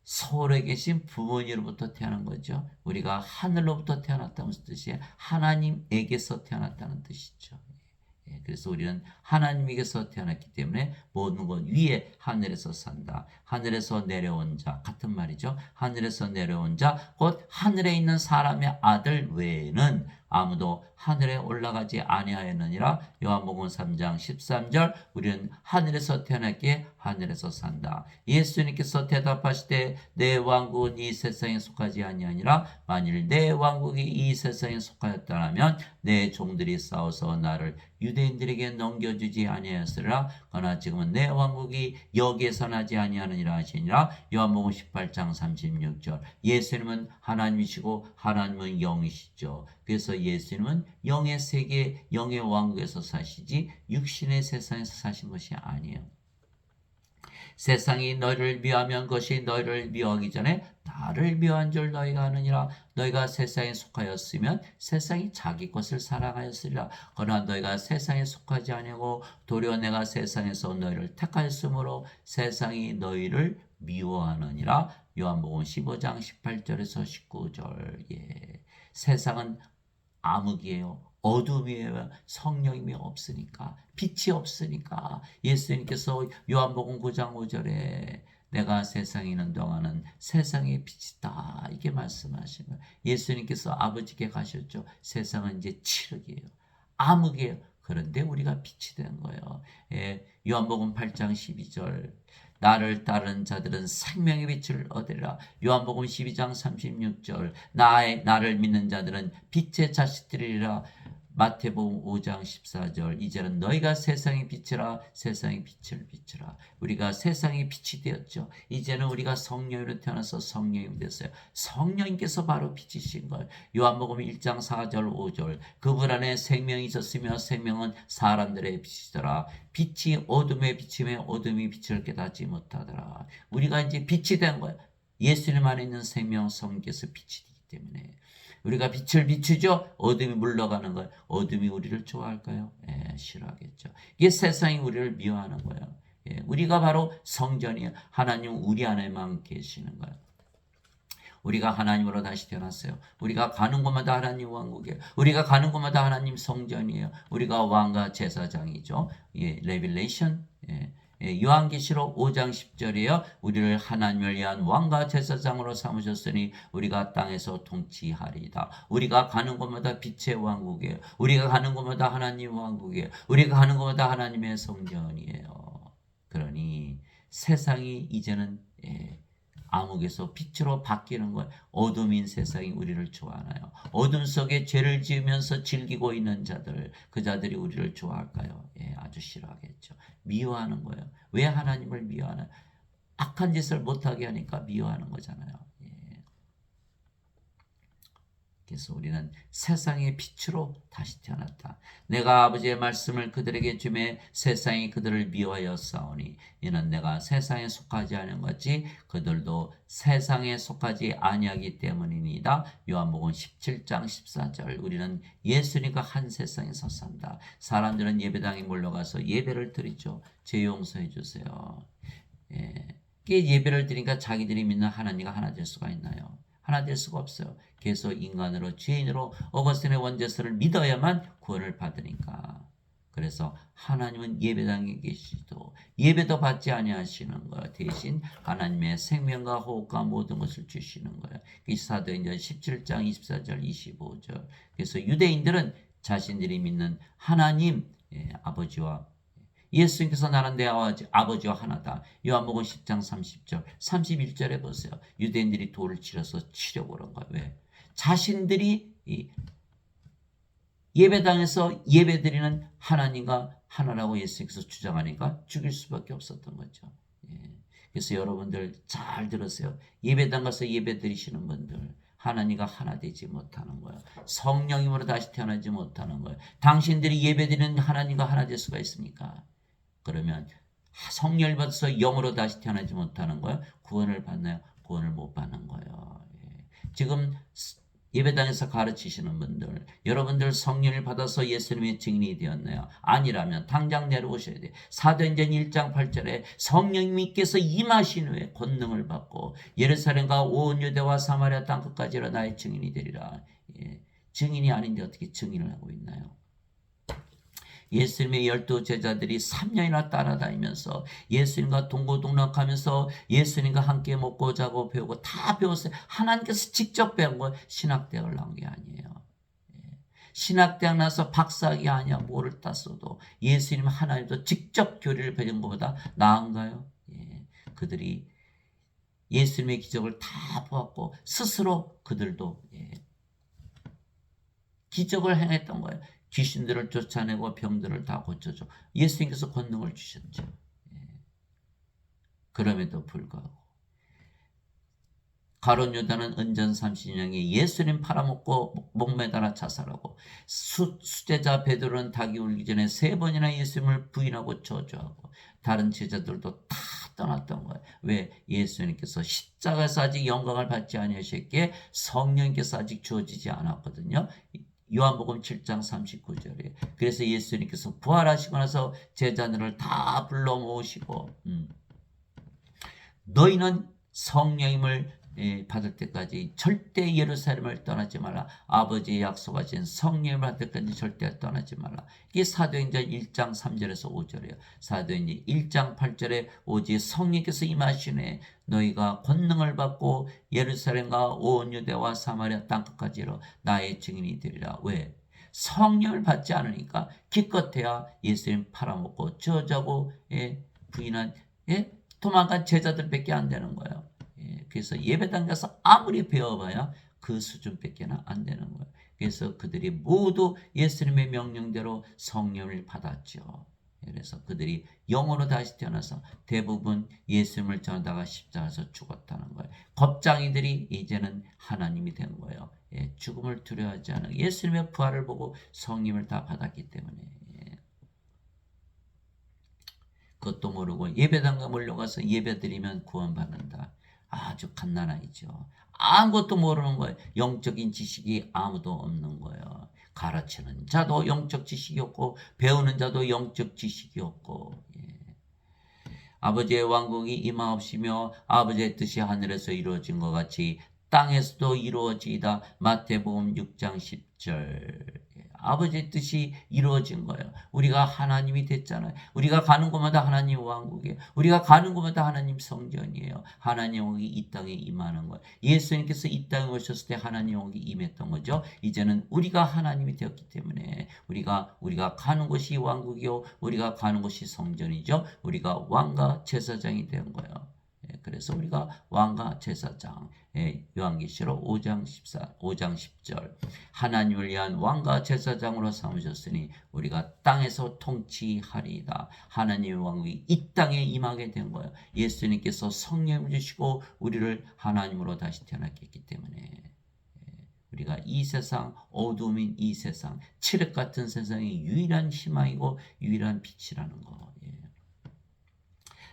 서울에 계신 부모님으로부터 태어난 거죠. 우리가 하늘로부터 태어났다는 무슨 뜻이에요? 하나님에게서 태어났다는 뜻이죠. 그래서 우리는 하나님에게서 태어났기 때문에 모든 것 위에 하늘에서 산다. 하늘에서 내려온 자 같은 말이죠. 하늘에서 내려온 자 곧 하늘에 있는 사람의 아들 외에는 아무도 하늘에 올라가지 아니하였느니라. 요한복음 3장 13절. 우리는 하늘에서 태어났기에 하늘에서 산다. 예수님께서 대답하시되 내 왕국은 이 세상에 속하지 아니하니라. 만일 내 왕국이 이 세상에 속하였다면 내 종들이 싸워서 나를 유대인들에게 넘겨주지 아니하였으리라. 그러나 지금은 내 왕국이 여기에서 나지 아니하느니라 하시니라. 요한복음 18장 36절. 예수님은 하나님이시고 하나님은 영이시죠. 그래서 예수님은 영의 세계, 영의 왕국에서 사시지 육신의 세상에서 사신 것이 아니에요. 세상이 너희를 미워하면 그것이 너희를 미워하기 전에 나를 미워한 줄 너희가 아느니라. 너희가 세상에 속하였으면 세상이 자기 것을 사랑하였으리라. 그러나 너희가 세상에 속하지 아니하고 도리어 내가 세상에서 너희를 택하였으므로 세상이 너희를 미워하느니라. 요한복음 15장 18절에서 19절. 예. 세상은 암흑이에요. 어둠이에요. 성령님이 없으니까, 빛이 없으니까. 예수님께서 요한복음 9장 5절에 내가 세상에 있는 동안은 세상의 빛이다, 이게 말씀하시는 거예요. 예수님께서 아버지께 가셨죠. 세상은 이제 칠흑이에요. 암흑이에요. 그런데 우리가 빛이 된 거예요. 예, 요한복음 8장 12절. 나를 따르는 자들은 생명의 빛을 얻으리라. 요한복음 12장 36절. 나를 믿는 자들은 빛의 자식들이라. 마태복음 5장 14절. 이제는 너희가 세상의 빛이라. 세상의 빛을 비추라. 우리가 세상의 빛이 되었죠. 이제는 우리가 성령으로 태어나서 성령이 됐어요. 성령님께서 바로 빛이신 거예요. 요한복음 1장 4절 5절. 그분 안에 생명이 있었으며 생명은 사람들의 빛이더라. 빛이 어둠에 비치며 어둠이 빛을 깨닫지 못하더라. 우리가 이제 빛이 된 거예요. 예수님 안에 있는 생명 성령께서 빛이 되기 때문에 우리가 빛을 비추죠. 어둠이 물러가는 거예요. 어둠이 우리를 좋아할까요? 예, 싫어하겠죠. 이게 세상이 우리를 미워하는 거예요. 예, 우리가 바로 성전이에요. 하나님 우리 안에만 계시는 거예요. 우리가 하나님으로 다시 태어났어요. 우리가 가는 곳마다 하나님 왕국이에요. 우리가 가는 곳마다 하나님 성전이에요. 우리가 왕과 제사장이죠. 예, 레빌레이션. 예. 요한계시록 5장 10절이에요. 우리를 하나님을 위한 왕과 제사장으로 삼으셨으니 우리가 땅에서 통치하리이다. 우리가 가는 곳마다 빛의 왕국이에요. 우리가 가는 곳마다 하나님 왕국이에요. 우리가 가는 곳마다 하나님의 성전이에요. 그러니 세상이 이제는 암흑에서 빛으로 바뀌는 거예요. 어둠인 세상이 우리를 좋아하나요? 어둠 속에 죄를 지으면서 즐기고 있는 자들, 그 자들이 우리를 좋아할까요? 예, 아주 싫어하겠죠. 미워하는 거예요. 왜 하나님을 미워하나요? 악한 짓을 못하게 하니까 미워하는 거잖아요. 예. 그래서 우리는 세상의 빛으로 다시 태어났다. 내가 아버지의 말씀을 그들에게 주매 세상이 그들을 미워하여 싸우니 이는 내가 세상에 속하지 않은 것이 그들도 세상에 속하지 아니하기 때문이니이다. 요한복음 17장 14절. 우리는 예수님과 한 세상에서 산다. 사람들은 예배당에 몰려가서 예배를 드리죠. 죄 용서해 주세요. 예. 예배를 드리니까 자기들이 믿는 하나님과 하나 될 수가 있나요? 하나 될 수가 없어요. 계속 인간으로 죄인으로 어거스틴의 원죄서를 믿어야만 구원을 받으니까. 그래서 하나님은 예배당에 계시도 예배도 받지 아니하시는 거예요. 대신 하나님의 생명과 호흡과 모든 것을 주시는 거예요. 사도행전 17장 24절 25절. 그래서 유대인들은 자신들이 믿는 하나님 아버지와 예수님께서 나는 내 아버지와 하나다. 요한복음 10장 30절 31절에 보세요. 유대인들이 돌을 치러서 치려고 그런 거예요. 왜? 자신들이 예배당에서 예배드리는 하나님과 하나라고 예수님께서 주장하니까 죽일 수밖에 없었던 거죠. 예. 그래서 여러분들 잘 들으세요. 예배당 가서 예배드리시는 분들 하나님과 하나 되지 못하는 거예요. 성령님으로 다시 태어나지 못하는 거예요. 당신들이 예배드리는 하나님과 하나 될 수가 있습니까? 그러면 성령을 받아서 영으로 다시 태어나지 못하는 거예요. 구원을 받나요? 구원을 못 받는 거예요. 예. 지금 예배당에서 가르치시는 분들, 여러분들 성령을 받아서 예수님의 증인이 되었나요? 아니라면 당장 내려오셔야 돼요. 사도행전 1장 8절에 성령님께서 임하신 후에 권능을 받고 예루살렘과 온 유대와 사마리아 땅 끝까지 나의 증인이 되리라. 예. 증인이 아닌데 어떻게 증인을 하고 있나요? 예수님의 12 제자들이 3년이나 따라다니면서 예수님과 동고동락하면서 예수님과 함께 먹고 자고 배우고 다 배웠어요. 하나님께서 직접 배운 거 신학대학을 나온 게 아니에요. 신학대학 나서 박사학위 아니야 뭐를 땄어도 예수님 하나님도 직접 교리를 배운 것보다 나은가요? 예, 그들이 예수님의 기적을 다 보았고 스스로 그들도 기적을 행했던 거예요. 귀신들을 쫓아내고 병들을 다 고쳐줘. 예수님께서 권능을 주셨죠. 그럼에도 불구하고 가룟 유다는 은전 30년에 예수님 팔아먹고 목매달아 자살하고 수제자 베드로는 닭이 울기 전에 3번이나 예수님을 부인하고 저주하고 다른 제자들도 다 떠났던 거예요. 왜? 예수님께서 십자가에서 아직 영광을 받지 아니하셨기에 성령께서 아직 주어지지 않았거든요. 요한복음 7장 39절에 그래서 예수님께서 부활하시고 나서 제자들을 다 불러 모으시고 너희는 성령님을 받을 때까지 절대 예루살렘을 떠나지 말라. 아버지의 약속하신 성령을 받을 때까지 절대 떠나지 말라. 이게 사도행전 1장 3절에서 5절이에요. 사도행전 1장 8절에 오직 성령께서 임하시네 너희가 권능을 받고 예루살렘과 온 유대와 사마리아 땅끝까지로 나의 증인이 되리라. 왜? 성령을 받지 않으니까 기껏해야 예수님 팔아먹고 저주하고 부인한 도망간 제자들밖에 안 되는 거예요. 그래서 예배당 가서 아무리 배워봐야 그 수준밖에 안 되는 거예요. 그래서 그들이 모두 예수님의 명령대로 성령을 받았죠. 그래서 그들이 영으로 다시 태어나서 대부분 예수님을 전하다가 십자가에서 죽었다는 거예요. 겁장이들이 이제는 하나님이 된 거예요. 죽음을 두려워하지 않아 예수님의 부활을 보고 성령을 다 받았기 때문에 그것도 모르고 예배당가 몰려가서 예배드리면 구원받는다. 아주 갓난아이죠. 아무것도 모르는 거예요. 영적인 지식이 아무도 없는 거예요. 가르치는 자도 영적 지식이 없고 배우는 자도 영적 지식이 없고 아버지의 왕국이 임하옵시며 아버지의 뜻이 하늘에서 이루어진 것 같이 땅에서도 이루어지이다. 마태복음 6장 10절 아버지의 뜻이 이루어진 거예요. 우리가 하나님이 됐잖아요. 우리가 가는 곳마다 하나님 왕국이에요. 우리가 가는 곳마다 하나님 성전이에요. 하나님 왕국이 이 땅에 임하는 거예요. 예수님께서 이 땅에 오셨을 때 하나님 왕국이 임했던 거죠. 이제는 우리가 하나님이 되었기 때문에 우리가 가는 곳이 왕국이요. 우리가 가는 곳이 성전이죠. 우리가 왕과 제사장이 된 거예요. 그래서 우리가 왕과 제사장 요한계시록 5장 10절 하나님을 위한 왕과 제사장으로 삼으셨으니 우리가 땅에서 통치하리이다. 하나님의 왕국이 이 땅에 임하게 된 거예요. 예수님께서 성령을 주시고 우리를 하나님으로 다시 태어났기 때문에 우리가 이 세상 어두움인 이 세상 칠흑 같은 세상의 유일한 희망이고 유일한 빛이라는 거.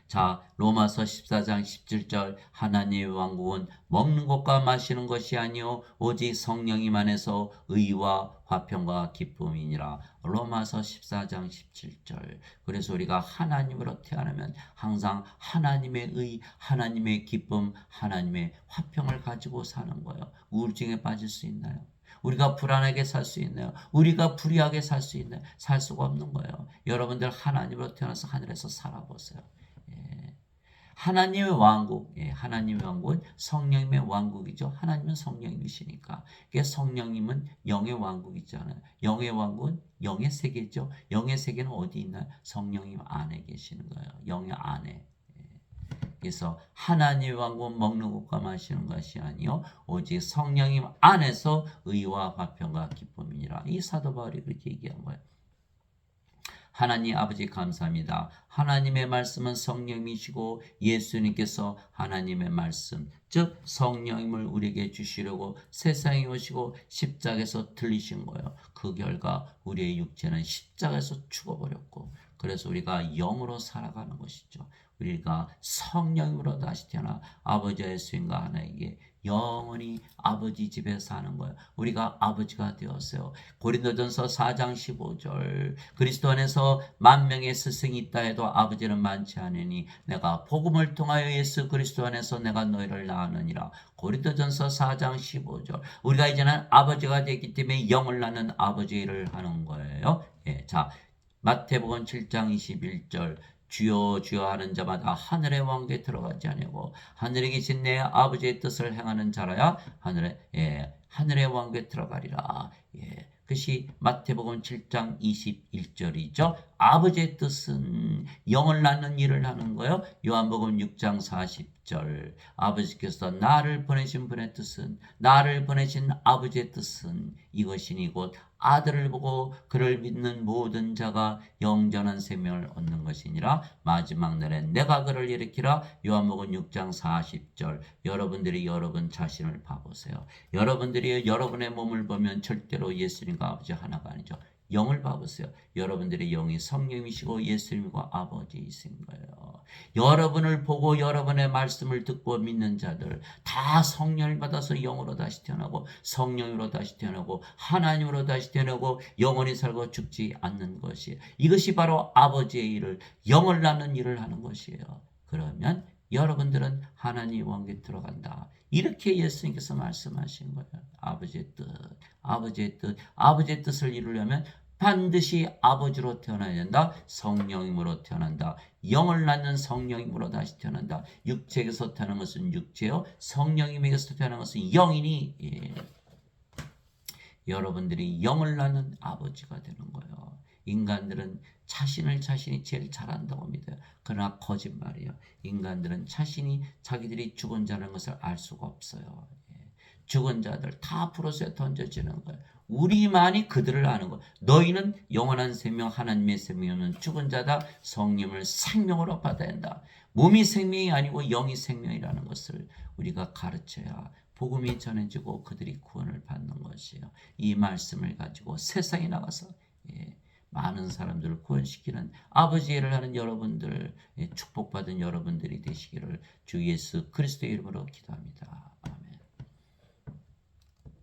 자, 로마서 14장 17절 하나님의 왕국은 먹는 것과 마시는 것이 아니요 오직 성령님 안에서 의와 화평과 기쁨이니라. 로마서 14장 17절. 그래서 우리가 하나님으로 태어나면 항상 하나님의 의, 하나님의 기쁨, 하나님의 화평을 가지고 사는 거예요. 우울증에 빠질 수 있나요? 우리가 불안하게 살 수 있나요? 우리가 불의하게 살 수 있나요? 살 수가 없는 거예요. 여러분들 하나님으로 태어나서 하늘에서 살아보세요. 하나님의 왕국, 하나님의 왕국은 성령님의 왕국이죠. 하나님은 성령님이시니까. 성령님은 영의 왕국이잖아요. 영의 왕국은 영의 세계죠. 영의 세계는 어디 있나요? 성령님 안에 계시는 거예요. 영의 안에. 그래서 하나님의 왕국은 먹는 것과 마시는 것이 아니요 오직 성령님 안에서 의와 화평과 기쁨이니라. 이 사도 바울이 그렇게 얘기한 거예요. 하나님 아버지 감사합니다. 하나님의 말씀은 성령이시고 예수님께서 하나님의 말씀 즉 성령님을 우리에게 주시려고 세상에 오시고 십자가에서 들리신 거예요. 그 결과 우리의 육체는 십자가에서 죽어버렸고 그래서 우리가 영으로 살아가는 것이죠. 우리가 성령으로 다시 태어나 아버지와 예수님과 하나에게 영원히 아버지 집에 사는 거예요. 우리가 아버지가 되었어요. 고린도전서 4장 15절 그리스도 안에서 만명의 스승이 있다 해도 아버지는 많지 않으니 내가 복음을 통하여 예수 그리스도 안에서 내가 너희를 낳았느니라. 고린도전서 4장 15절 우리가 이제는 아버지가 되기 때문에 영을 낳는 아버지를 하는 거예요. 자 마태복음 7장 21절 주여 주여 하는 자마다 하늘의 왕국에 들어가지 아니하고 하늘에 계신 내 아버지의 뜻을 행하는 자라야 하늘의 왕국에 들어가리라. 그것이 마태복음 7장 21절이죠. 아버지의 뜻은 영을 낳는 일을 하는 거예요. 요한복음 6장 40절. 아버지께서 나를 보내신 분의 뜻은, 나를 보내신 아버지의 뜻은 이것이니 곧 아들을 보고 그를 믿는 모든 자가 영전한 생명을 얻는 것이니라. 마지막 날에 내가 그를 일으키라. 요한복음 6장 40절. 여러분들이 여러분 자신을 봐보세요. 여러분들이 여러분의 몸을 보면 절대로 예수님과 아버지 하나가 아니죠. 영을 봐보세요. 여러분들의 영이 성령이시고 예수님과 아버지이신 거예요. 여러분을 보고 여러분의 말씀을 듣고 믿는 자들 다 성령을 받아서 영으로 다시 태어나고 성령으로 다시 태어나고 하나님으로 다시 태어나고 영원히 살고 죽지 않는 것이에요. 이것이 바로 아버지의 일을, 영을 낳는 일을 하는 것이에요. 그러면 여러분들은 하나님 왕국에 들어간다. 이렇게 예수님께서 말씀하신 거예요. 아버지의 뜻, 아버지의 뜻, 아버지의 뜻을 이루려면 반드시 아버지로 태어나야 된다. 성령님으로 태어난다. 영을 낳는 성령님으로 다시 태어난다. 육체에서 태어난 것은 육체요, 성령님에게서 태어난 것은 영이니, 예. 여러분들이 영을 낳는 아버지가 되는 거예요. 인간들은 자신이 제일 잘한다고 믿어요. 그러나 거짓말이에요. 인간들은 자기들이 죽은 자라는 것을 알 수가 없어요. 죽은 자들 다 불옷에 던져지는 거예요. 우리만이 그들을 아는 거예요. 너희는 영원한 생명, 하나님의 생명은 죽은 자다. 성령을 생명으로 받아야 한다. 몸이 생명이 아니고 영이 생명이라는 것을 우리가 가르쳐야 복음이 전해지고 그들이 구원을 받는 것이에요. 이 말씀을 가지고 세상에 나가서 많은 사람들을 구원시키는 아버지의 일을 하는 여러분들, 축복받은 여러분들이 되시기를 주 예수 그리스도의 이름으로 기도합니다.